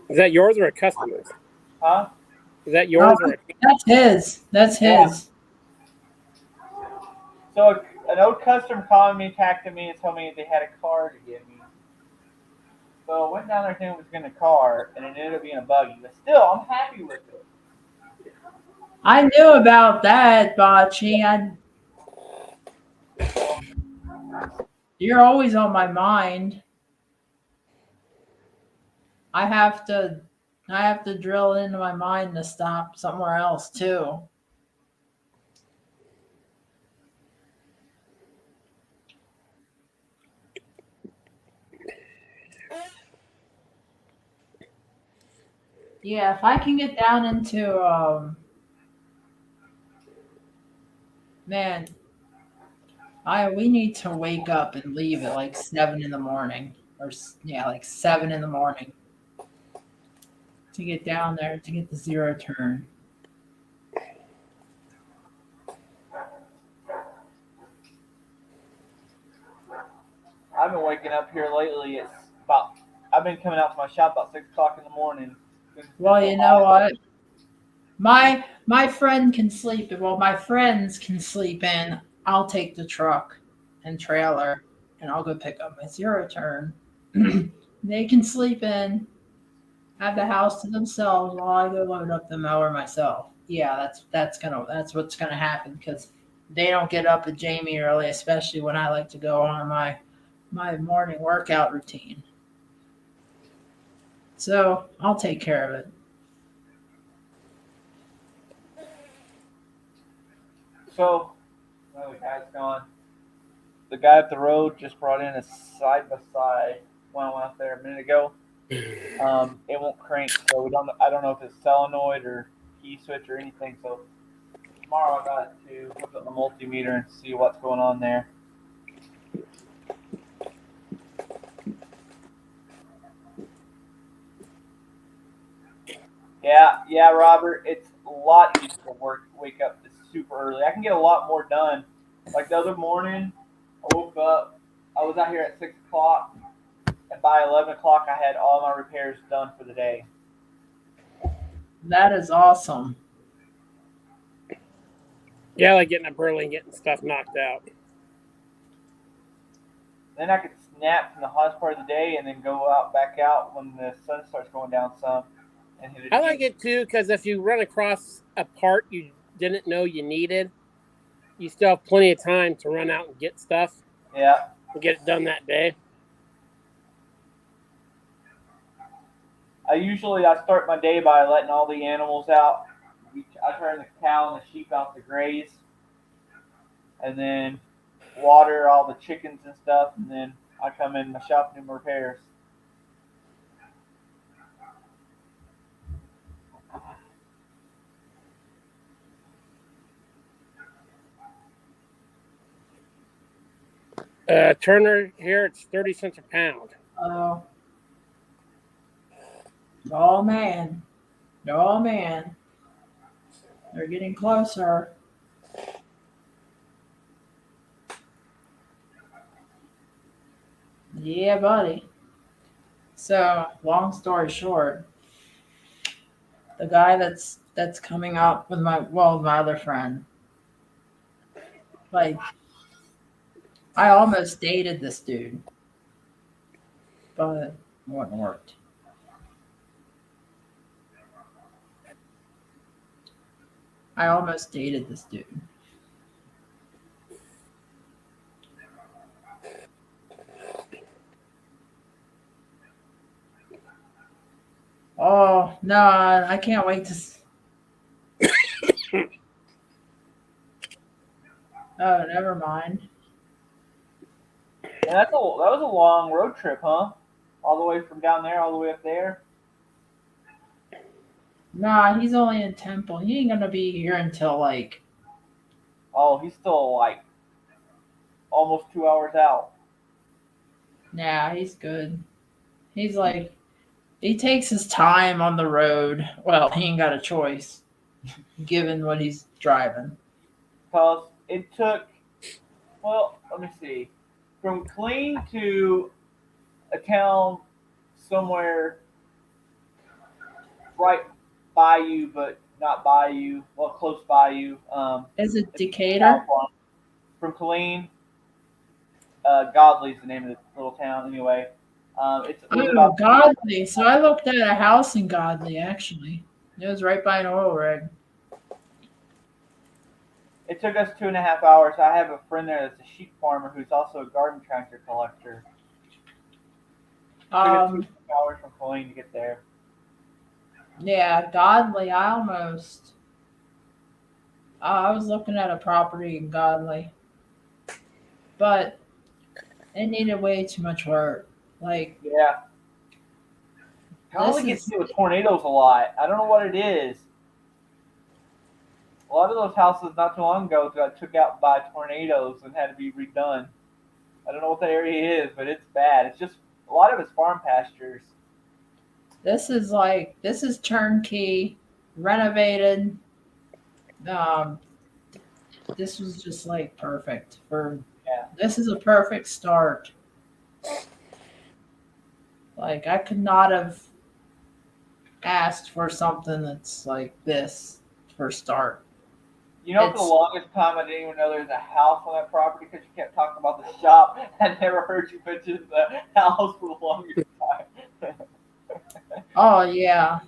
Is that yours or a customer's? Huh? Is that yours or a That's his. That's Yeah. his. So an old customer called me, texted me, and told me they had a car to give me. So I went down there thinking it was going to car, and it ended up being a buggy. But still, I'm happy with it. I knew about that, Bocce. You're always on my mind. I have to drill into my mind to stop somewhere else too. Yeah, if I can get down into man, we need to wake up and leave at like 7 in the morning, or yeah, like 7 in the morning to get down there to get the zero turn. I've been waking up here lately. I've been coming out to my shop about 6 o'clock in the morning. Well, you know what? My friend can sleep. Well, my friends can sleep in. I'll take the truck and trailer, and I'll go pick up my zero turn. They can sleep in, have the house to themselves while I go load up the mower myself. Yeah, that's what's gonna happen because they don't get up with Jamie early, especially when I like to go on my morning workout routine. So I'll take care of it. So, oh, the guy's gone. The guy up the road just brought in a side by side when I went out there a minute ago. It won't crank, so we don't. I don't know if it's solenoid or key switch or anything. So tomorrow I got to hook up the multimeter and see what's going on there. Yeah, Robert. It's a lot easier to wake up super early. I can get a lot more done. Like the other morning, I woke up. I was out here at 6 o'clock, and by 11 o'clock, I had all my repairs done for the day. That is awesome. Yeah, like getting up early and getting stuff knocked out. Then I could snap from the hottest part of the day and then go back out when the sun starts going down some and hit it. I like it too because if you run across a part you didn't know you needed, you still have plenty of time to run out and get stuff Yeah. and get it done that day. I start my day by letting all the animals out. I turn the cow and the sheep out to graze, and then water all the chickens and stuff, and then I come in my shop and do my repairs. Turner here, it's 30 cents a pound. Oh, oh man, oh man, they're getting closer. Yeah, buddy. So, long story short, the guy that's coming up with my other friend, like I almost dated this dude, but it wouldn't worked. I almost dated this dude. Oh no, I can't wait to. Oh, never mind. Yeah, that was a long road trip, huh? All the way from down there, all the way up there. Nah, he's only in Temple. He ain't gonna be here until like. Oh, he's still like almost 2 hours out. Nah, he's good. He's like, he takes his time on the road. Well, he ain't got a choice, given what he's driving. Because it took, well, let me see, from Clean to a town somewhere right by you, but not by you, well, close by you. Is it It's Decatur? from Colleen. Godley's the name of this little town, anyway. It's Oh, about Godly. So I looked at a house in Godly, actually. It was right by an oil rig. It took us 2.5 hours. I have a friend there that's a sheep farmer who's also a garden tractor collector. It took us 2.5 hours from Colleen to get there. Yeah, Godly. I was looking at a property in Godly, but it needed way too much work. Like, Yeah. this Godley gets is, hit with tornadoes a lot. I don't know what it is. A lot of those houses not too long ago got took out by tornadoes and had to be redone. I don't know what the area is, but it's bad. It's just a lot of it's farm pastures. this is turnkey, renovated. Um, this was just like perfect for. Yeah. This is a perfect start. Like, I could not have asked for something that's like this for start. You know, for the longest time, I didn't even know there was a house on that property because you kept talking about the shop. I never heard you mention the house for the longest time. Oh yeah,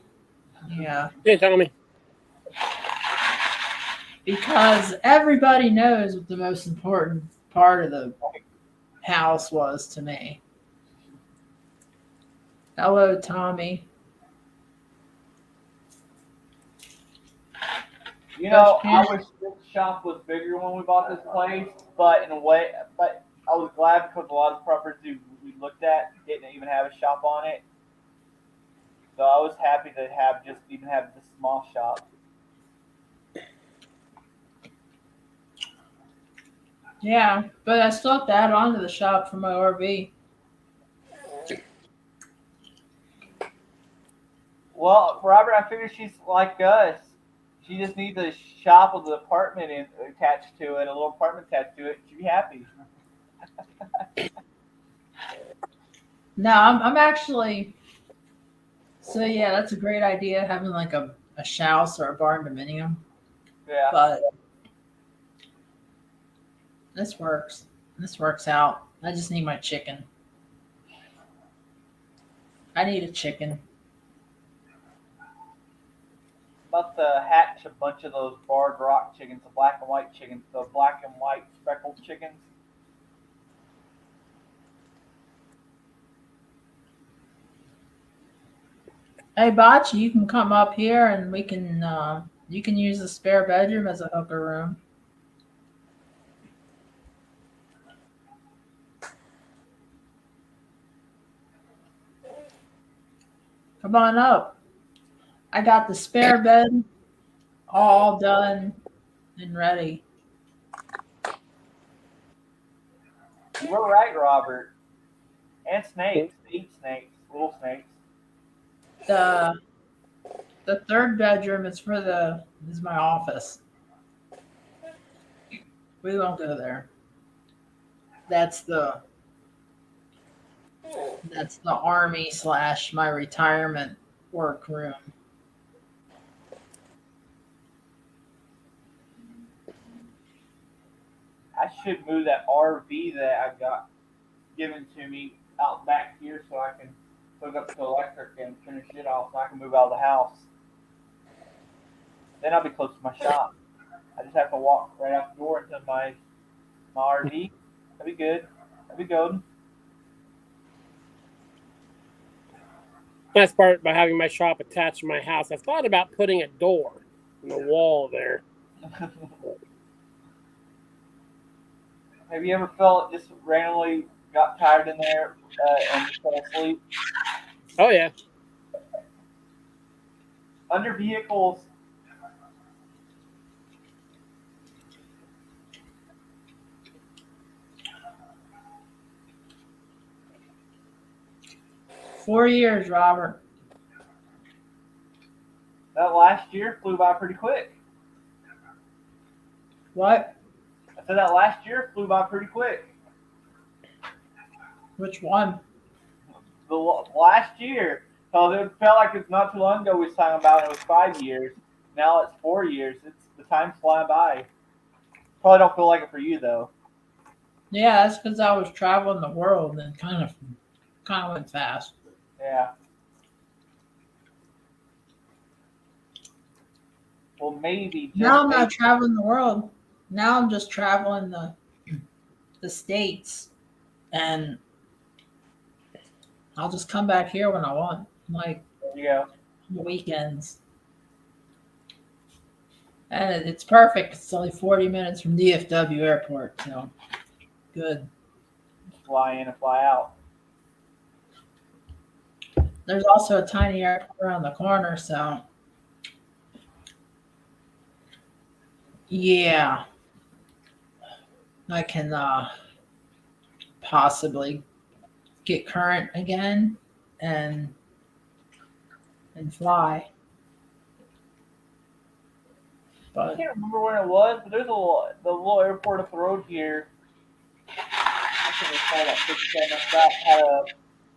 yeah. Yeah, tell me. Because everybody knows what the most important part of the house was to me. Hello, Tommy. You know, I wish this shop was bigger when we bought this place, but in a way, but I was glad because a lot of properties we looked at didn't even have a shop on it. So I was happy to have just even have this small shop. Yeah, but I still have to add on to the shop for my RV. Well, Robert, I figure she's like us. She just needs a shop with an apartment attached to it, a little apartment attached to it. She'd be happy. No, I'm actually. So yeah, that's a great idea, having like a house or a barn dominium. Yeah. But this works. This works out. I just need my chicken. I need a chicken. About to hatch a bunch of those barred rock chickens, the black and white chickens, the black and white speckled chickens. Hey, Bocce, you can come up here and we can. You can use the spare bedroom as a hooker room. Come on up. I got the spare bed all done and ready. You were right, Robert. And snakes. They eat snakes, little snakes. The third bedroom is my office. We won't go there. That's the That's the army / my retirement workroom. I should move that RV that I got given to me out back here so I can hook up to electric and finish it off so I can move out of the house. Then I'll be close to my shop. I just have to walk right out the door into my RV. That'd be good. That'd be good. That's part by having my shop attached to my house. I've thought about putting a door in the wall there. Have you ever felt just randomly got tired in there and just fell asleep? Oh yeah. Under vehicles, 4 years, Robert. that last year flew by pretty quick. What? I said that last year flew by pretty quick. Which one? The last year, because it felt like it's not too long ago we was talking about it was 5 years. Now it's 4 years. It's the time's flying by. Probably don't feel like it for you though. Yeah, that's because I was traveling the world and kind of went fast. Yeah. Well, maybe. Now I'm not traveling the world. Now I'm just traveling the states, and I'll just come back here when I want, like There you go. the weekends. And it's perfect. It's only 40 minutes from DFW Airport, so good. Fly in and fly out. There's also a tiny airport around the corner, so yeah, I can possibly get current again and fly. I But can't remember where it was, but there's the little airport up the road here. I can't recall that 57 stop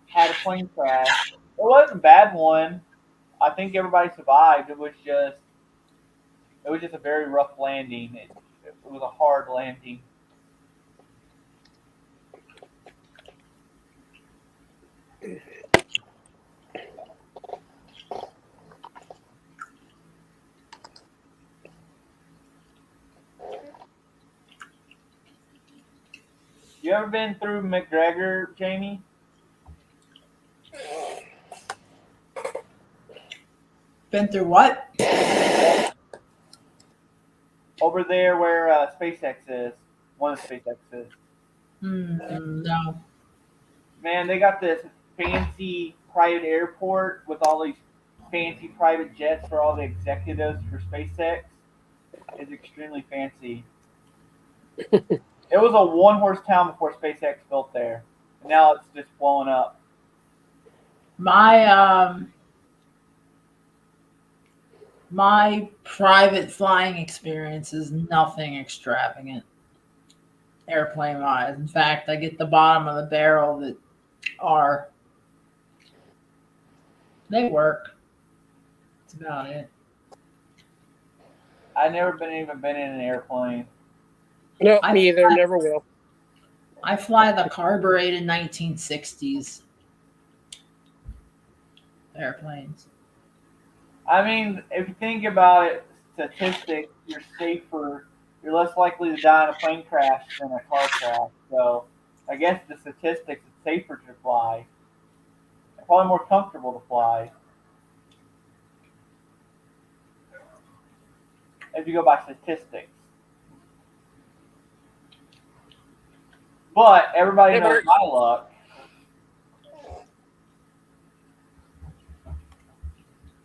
had a plane crash. It wasn't a bad one. I think everybody survived. It was just a very rough landing. It was a hard landing. You ever been through McGregor, Jamie? been through what? Over there where SpaceX is. One of SpaceX is. No. Man, they got this fancy private airport with all these fancy private jets for all the executives for SpaceX. It's extremely fancy. It was a one-horse town before SpaceX built there. And now it's just blowing up. My private flying experience is nothing extravagant, airplane wise. In fact, I get the bottom of the barrel that they work. That's about it. I've never been in an airplane. No, me either. Never will. I fly the carbureted 1960s airplanes. I mean, if you think about it, statistics, you're safer. You're less likely to die in a plane crash than a car crash. So, I guess the statistics, it's safer to fly. And probably more comfortable to fly. If you go by statistics. But everybody knows my luck.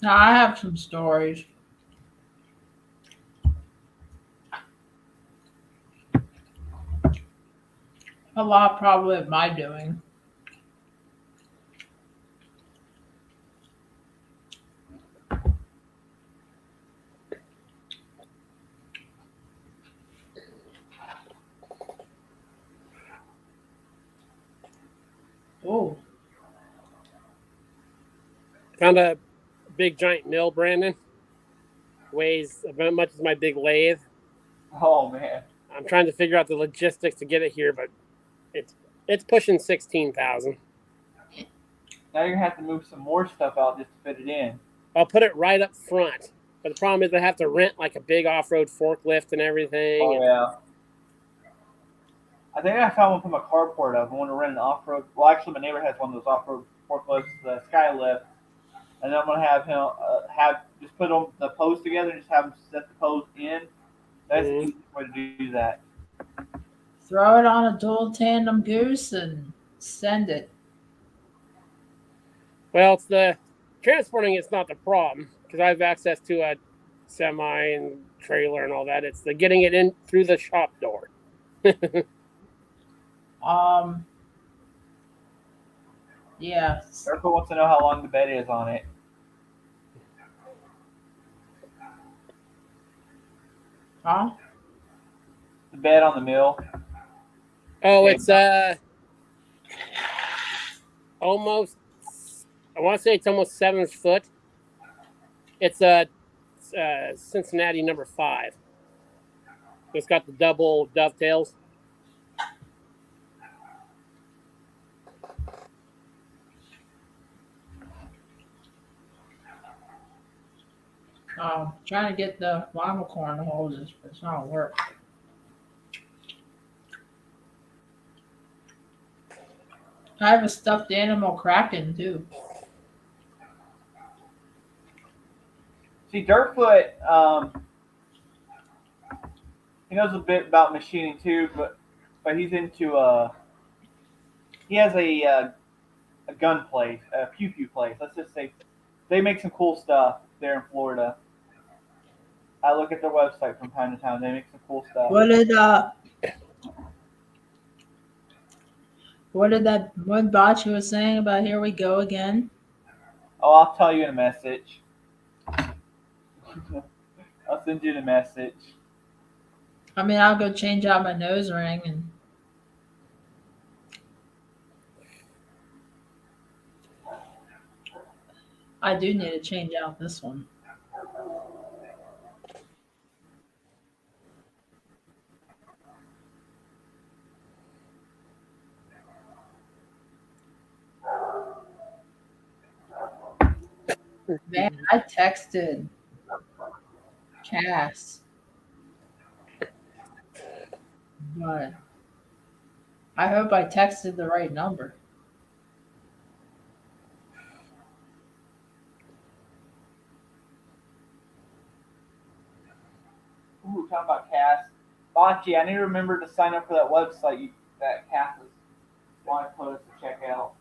Now, I have some stories. A lot probably of my doing. Oh, Found a big giant mill, Brandon. Weighs about as much as my big lathe. Oh man. I'm trying to figure out the logistics to get it here, but it's pushing 16,000. Now you're gonna have to move some more stuff out just to fit it in. I'll put it right up front, but the problem is I have to rent like a big off-road forklift and everything. Oh yeah. I think I found one from a carport of. I want to rent an off-road. Well, actually, my neighbor has one of those off-road forklifts, the Skylift, and then I'm gonna have him just put them the post together and just have him set the post in. That's the easiest way to do that. Throw it on a dual tandem goose and send it. Well, it's the transporting is not the problem because I have access to a semi and trailer and all that. It's the getting it in through the shop door. Yeah. Erica wants to know how long the bed is on it. Huh? The bed on the mill. Oh, it's almost. I want to say it's almost 7 foot. It's a Cincinnati number 5. It's got the double dovetails. Trying to get the lima corn to hold this, but it's not work. I have a stuffed animal Kraken too. See, Dirtfoot, he knows a bit about machining too, but he's into he has a gun place, a pew pew place. Let's just say they make some cool stuff there in Florida. I look at their website from time to time. They make some cool stuff. What did that one botch was saying about here we go again? Oh, I'll tell you in a message. I'll send you the message. I mean, I'll go change out my nose ring and I do need to change out this one. Man, I texted Cass, but I hope I texted the right number. Ooh, talking about Cass. Bocce, I need to remember to sign up for that website that Cass was wanting to put us to check out.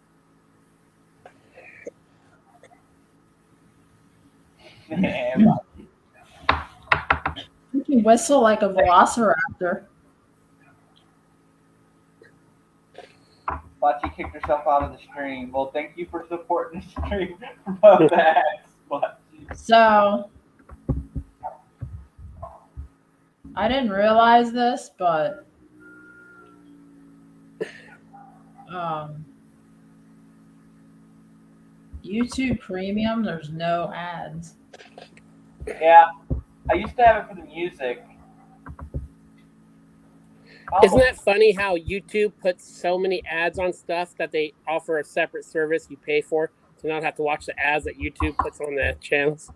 You can whistle like a velociraptor. Bocce kicked herself out of the stream. Well, thank you for supporting the stream from that, Bocce. So, I didn't realize this, but YouTube Premium, there's no ads. Yeah, I used to have it for the music. Isn't that funny how YouTube puts so many ads on stuff that they offer a separate service you pay for to not have to watch the ads that YouTube puts on the channels?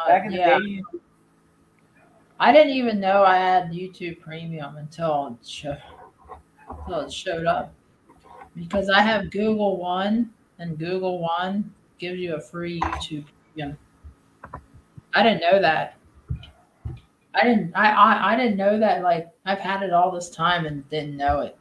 Back in the day, I didn't even know I had YouTube Premium until it showed up. Because I have Google One, and Google One gives you a free YouTube Premium. I didn't know that. I didn't know that. Like, I've had it all this time and didn't know it.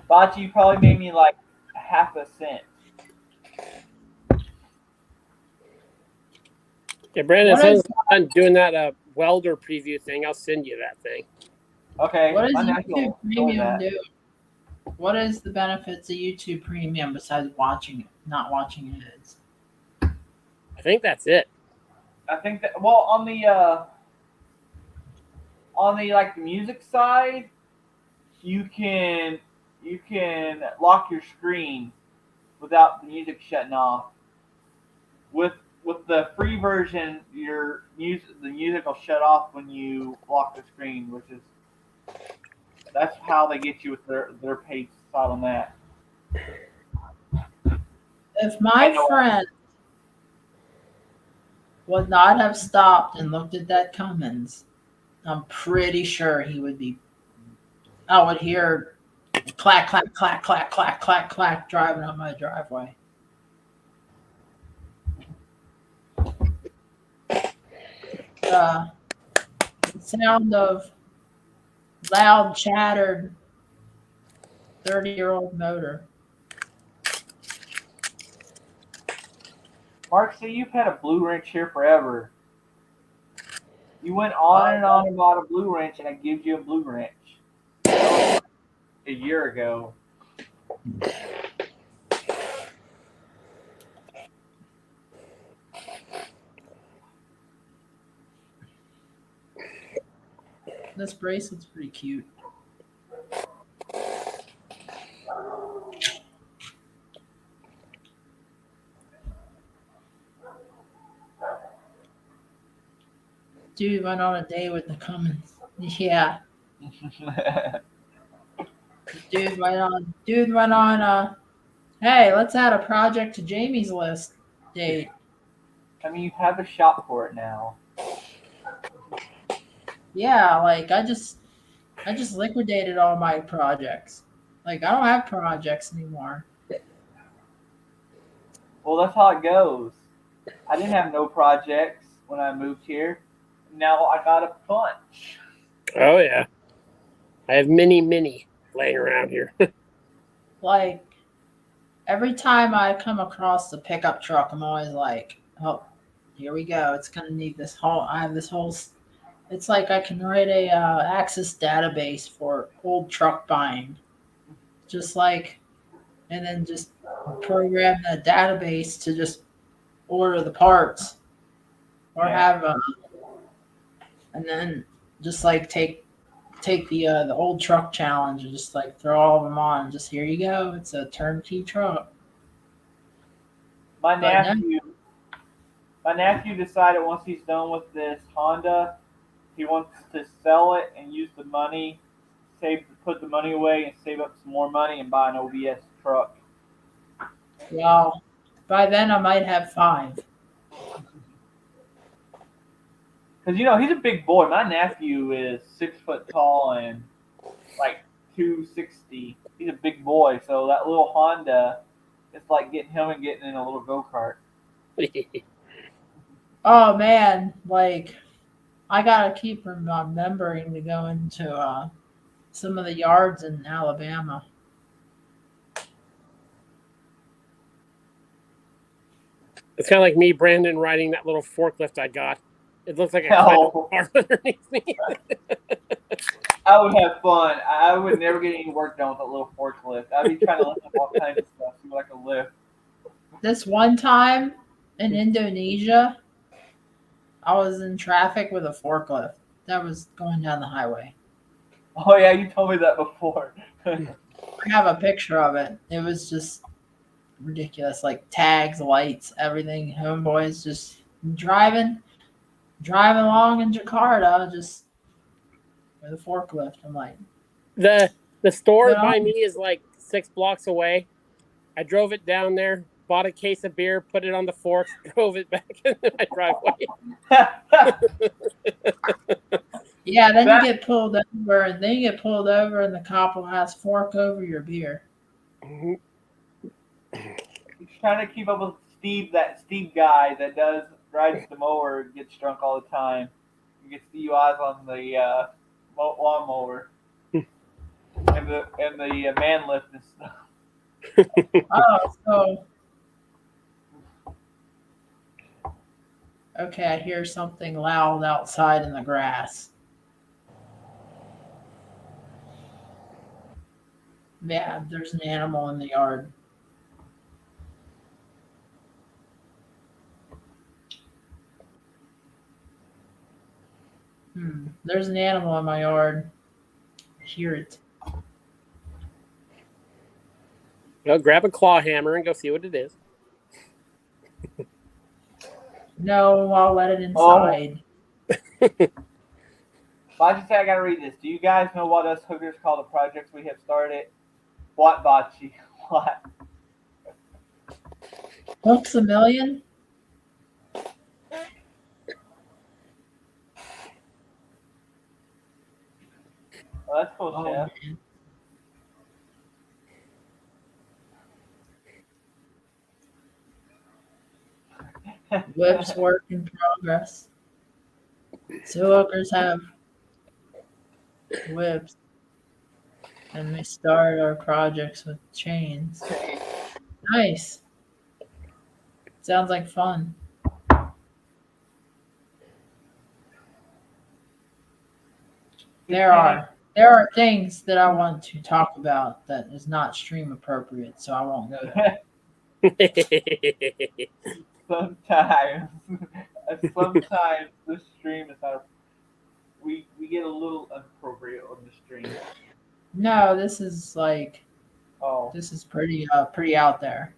Bocce, you probably made me like half a cent. Yeah, Brandon, as soon as I'm done doing that welder preview thing, I'll send you that thing. Okay. What does my nephew will YouTube enjoy Premium that. do? What is the benefits of YouTube Premium besides watching it, not watching ads? I think that's it. I think that well on the like the music side, you can lock your screen without the music shutting off. With the free version, the music will shut off when you lock the screen, which is that's how they get you with their paid side on that. If my friend would not have stopped and looked at that Cummins, I'm pretty sure he would be. I would hear clack, clack, clack, clack, clack, clack, clack driving up my driveway. The sound of loud, chattered 30-year-old motor. Mark, see, you've had a blue wrench here forever. You went on and on about a blue wrench, and I give you a blue wrench a year ago. This bracelet's pretty cute. Dude went on a date with the Cummins. Yeah. Dude went on hey, let's add a project to Jamie's list date. I mean, you have a shop for it now. Yeah, like I just liquidated all my projects. Like I don't have projects anymore. Well, that's how it goes. I didn't have no projects when I moved here. Now I got a bunch. Oh yeah, I have many laying around here. Like every time I come across the pickup truck, I'm always like, oh, here we go. It's gonna need this whole. I have this whole. It's like I can write a Access database for old truck buying, just like, and then just program the database to just order the parts or have and then just like take the old truck challenge and just like throw all of them on and just here you go. It's a turnkey truck. My But now- nephew decided once he's done with this Honda, he wants to sell it and use the money, put the money away and save up some more money and buy an OBS truck. Well, by then I might have 5. Because he's a big boy. My nephew is 6 foot tall and like 260. He's a big boy, so that little Honda, it's like getting him and getting in a little go kart. Oh man, like I gotta keep remembering to go into some of the yards in Alabama. It's kind of like me, Brandon, riding that little forklift I got. It looks like a Oh. car underneath me. I would have fun. I would never get any work done with a little forklift. I'd be trying to lift up all kinds of stuff, see what I could lift. This one time in Indonesia, I was in traffic with a forklift that was going down the highway. Oh yeah, you told me that before. I have a picture of it. It was just ridiculous. Like tags, lights, everything. Homeboys just driving along in Jakarta, just with a forklift. I'm like, The store But by I'm- me is like 6 blocks away. I drove it down there, bought a case of beer, put it on the forks, drove it back in my driveway. yeah. Then you get pulled over, and the cop will ask fork over your beer. Mhm. He's trying to keep up with that Steve guy that rides the mower, gets drunk all the time. He gets DUIs on the lawnmower and the man lift and stuff. Oh, so okay. I hear something loud outside in the grass. Yeah, there's an animal in the yard. There's an animal in my yard. Hear it. Go grab a claw hammer and go see what it is. No, I'll let it Oh. inside. Why'd you say I gotta read this? Do you guys know what us hookers call the projects we have started? What bocce? What? Books a million? Well, that's cool, Oh, Chef. man. Whips work in progress. So hookers have whips, and we start our projects with chains. Nice. Sounds like fun. There are things that I want to talk about that is not stream appropriate, so I won't go there. Sometimes, sometimes the stream is not. We get a little inappropriate on the stream. No, this is like Oh, this is pretty out there.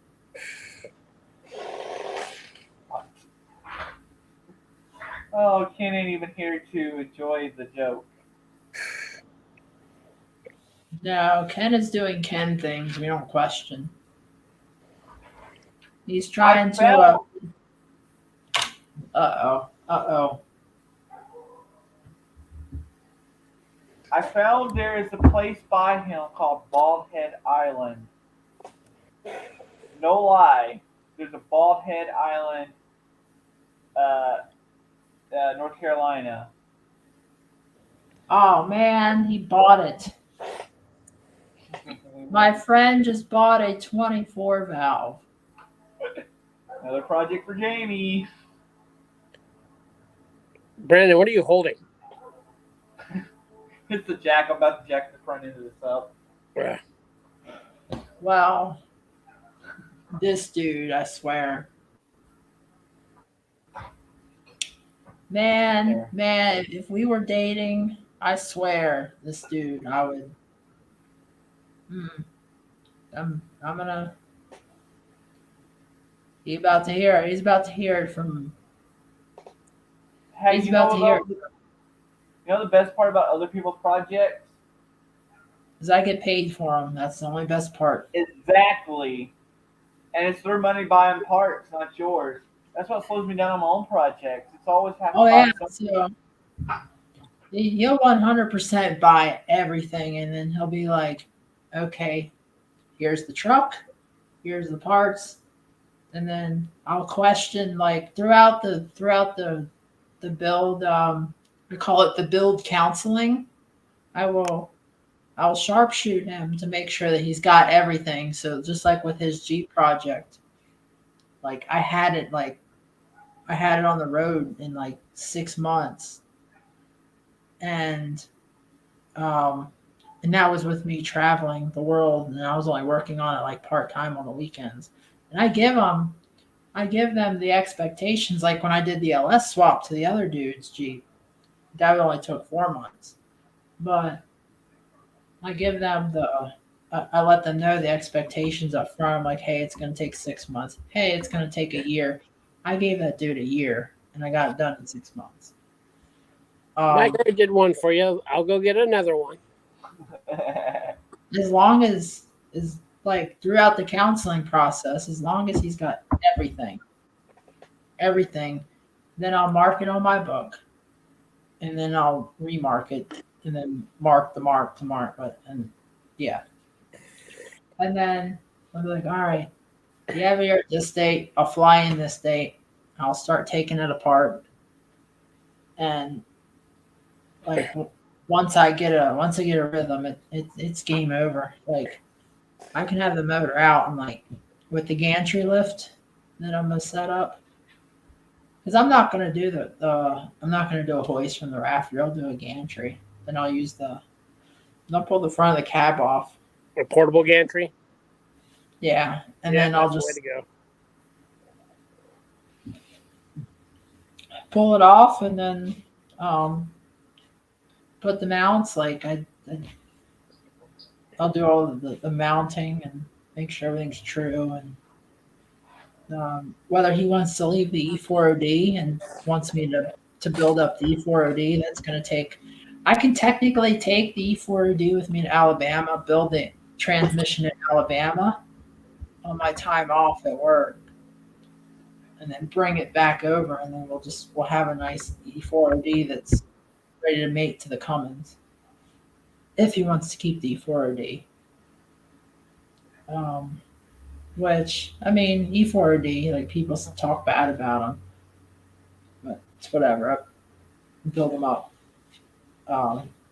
oh, Ken ain't even here to enjoy the joke. No, Ken is doing Ken things we don't question. He's trying to. Uh-oh. I found there is a place by him called Bald Head Island. No lie, there's a Bald Head Island, North Carolina. Oh man, he bought it. My friend just bought a 24 valve. Another project for Jamie. Brandon, what are you holding? It's the jack. I'm about to jack the front end of this up. Yeah. Well, this dude, I swear. Man, if we were dating, I swear, this dude, I would. I'm gonna. He's about to hear it. He's about to hear it from. Hey, He's you know about to hear it. You know the best part about other people's projects? Because I get paid for them. That's the only best part. Exactly. And it's their money buying parts, not yours. That's what slows me down on my own projects. It's always having Oh to yeah, buy something. so he'll 100% buy everything, and then he'll be like, "Okay, here's the truck, here's the parts," and then I'll question like throughout the build. We call it the build counseling. I'll sharpshoot him to make sure that he's got everything. So just like with his Jeep project, like I had it on the road in like 6 months, and that was with me traveling the world, and I was only working on it like part time on the weekends. And I give them the expectations. Like when I did the LS swap to the other dude's Jeep, that only took 4 months, but I give them I let them know the expectations up front. I'm like, hey, it's going to take 6 months. Hey, it's going to take a year. I gave that dude a year, and I got it done in 6 months. Mike already did one for you. I'll go get another one. As long as is like throughout the counseling process, as long as he's got everything, then I'll mark it on my book, and then I'll remark it, and then mark, and yeah. And then I'll be like, all right, you have here at this date, I'll fly in this date, I'll start taking it apart, and like once I get a rhythm, it's game over. Like I can have the motor out and like with the gantry lift that I'm gonna set up, because I'm not gonna do I'm not gonna do a hoist from the rafter. I'll do a gantry. Then I'll pull the front of the cab off, A portable gantry. Yeah, and Yeah, then I'll that's the just way to go. pull it off, and then put the mounts. I'll do all of the mounting and make sure everything's true. And whether he wants to leave the E4OD and wants me to build up the E4OD, that's going to take. I can technically take the E4OD with me to Alabama, build the transmission in Alabama on my time off at work, and then bring it back over, and then we'll have a nice E4OD that's ready to mate to the Cummins if he wants to keep the E4OD. Which, I mean, E4OD, like, people talk bad about them, but it's whatever. I build them up.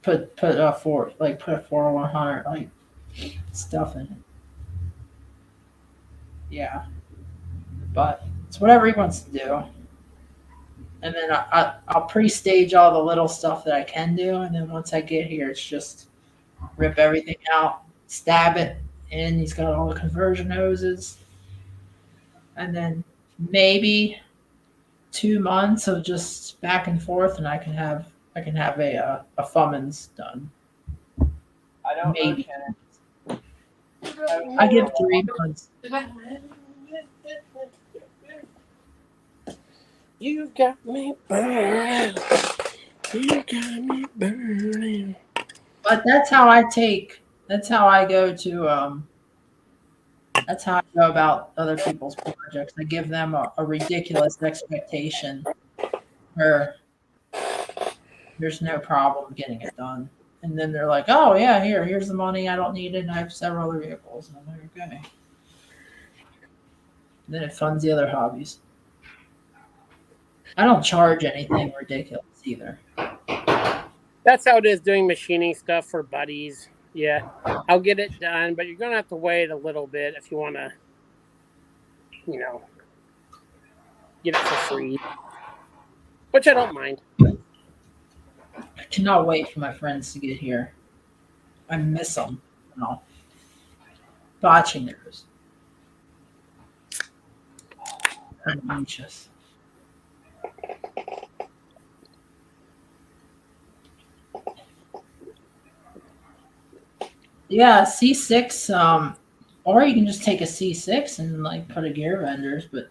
Put a 4100 like stuff in it. Yeah, but it's whatever he wants to do. And then I'll pre-stage all the little stuff that I can do, and then once I get here, it's just rip everything out, stab it in. He's got all the conversion hoses, and then maybe 2 months of just back and forth, and I can have a Fummins done. I don't Maybe. know, Shannon. I give 3 months. You got me burning. You got me burning. But that's how I go to that's how I go about other people's projects. I give them a ridiculous expectation where there's no problem getting it done. And then they're like, oh yeah, here's the money, I don't need it, and I have several other vehicles. And I'm like, okay. And then it funds the other hobbies. I don't charge anything ridiculous either. That's how it is doing machining stuff for buddies. Yeah, I'll get it done, but you're going to have to wait a little bit if you want to, get it for free, which I don't mind. I cannot wait for my friends to get here. I miss them. Botching theirs. I'm anxious. Yeah, C6, or you can just take a C6 and like put a gear vendors, but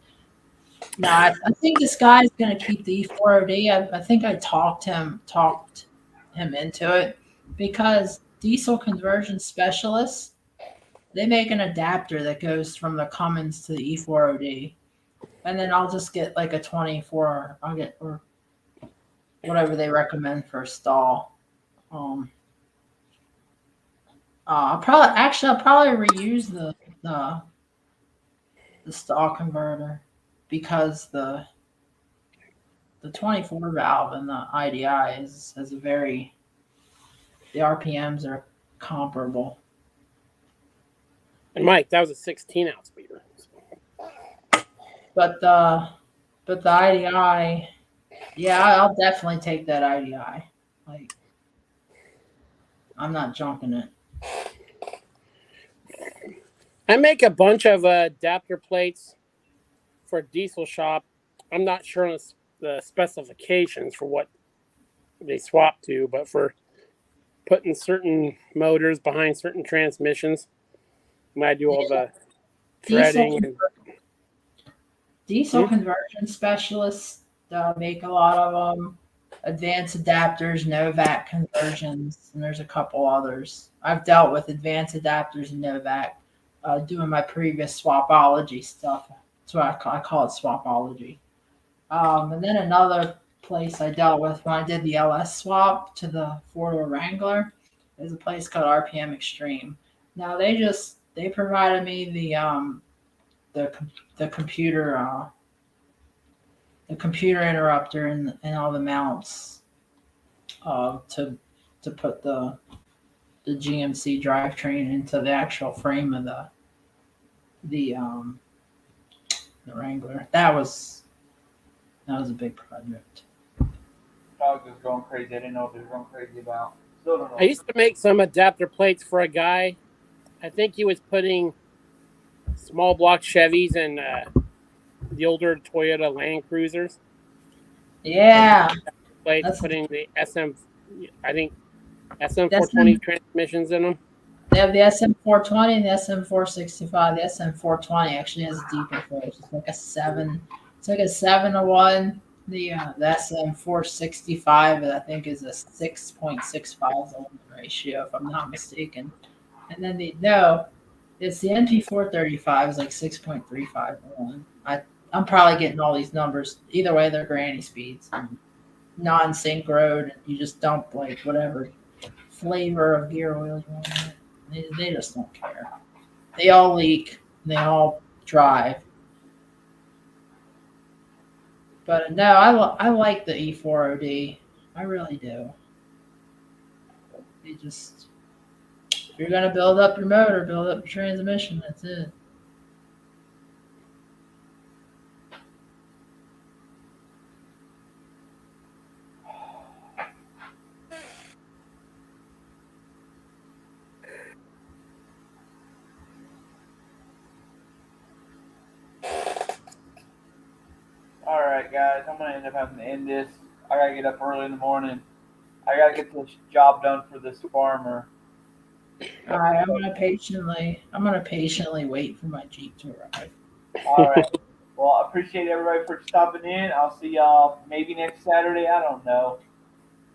no, I think this guy's gonna keep the E4OD. I think I talked him into it because diesel conversion specialists, they make an adapter that goes from the Cummins to the E4OD, and then I'll just get like a 24. I'll get or whatever they recommend for a stall. I'll probably reuse the stall converter because the 24 valve and the IDI has the RPMs are comparable. And Mike, that was a 16-ounce beater. But the IDI, yeah, I'll definitely take that IDI. Like, I'm not junking it. I make a bunch of adapter plates for a diesel shop. I'm not sure on the specifications for what they swap to, but for putting certain motors behind certain transmissions, when I do all the threading. Diesel conversion specialists make a lot of them. Advanced adapters, Novak conversions, and there's a couple others. I've dealt with advanced adapters and Novak doing my previous swapology stuff. That's what I call it, swapology. And then another place I dealt with when I did the LS swap to the four-door Wrangler is a place called RPM Extreme. Now they provided me the computer interrupter and all the mounts to put the GMC drivetrain into the actual frame of the Wrangler. That was a big project. Dog is going crazy. I didn't know what they were going crazy about. Still don't know. I used to make some adapter plates for a guy I think he was putting small block Chevys and the older Toyota Land Cruisers. Yeah. Like That's- putting the SM, I think SM420 That's- transmissions in them. They have the SM420 and the SM465. The SM420 actually has a deeper force. It's like a 7. It's like a 7-to-1. The SM465 I think is a 6.65 ratio if I'm not mistaken. And then it's the NP435 is like 6.35 to 1. I'm probably getting all these numbers. Either way, they're granny speeds. Non-sync road, you just dump like whatever flavor of gear oil you want in it. They just don't care. They all leak. They all drive. But no, I like the E4OD. I really do. It just if you're gonna build up your motor, build up your transmission. That's it. All right, guys, I'm gonna end up having to end this. I gotta get up early in the morning. I gotta get this job done for this farmer. All right, I'm gonna patiently wait for my Jeep to arrive. All right. Well, I appreciate everybody for stopping in. I'll see y'all maybe next Saturday. I don't know.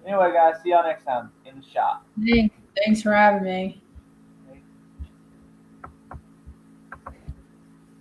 Anyway, guys, see y'all next time in the shop. Thanks for having me.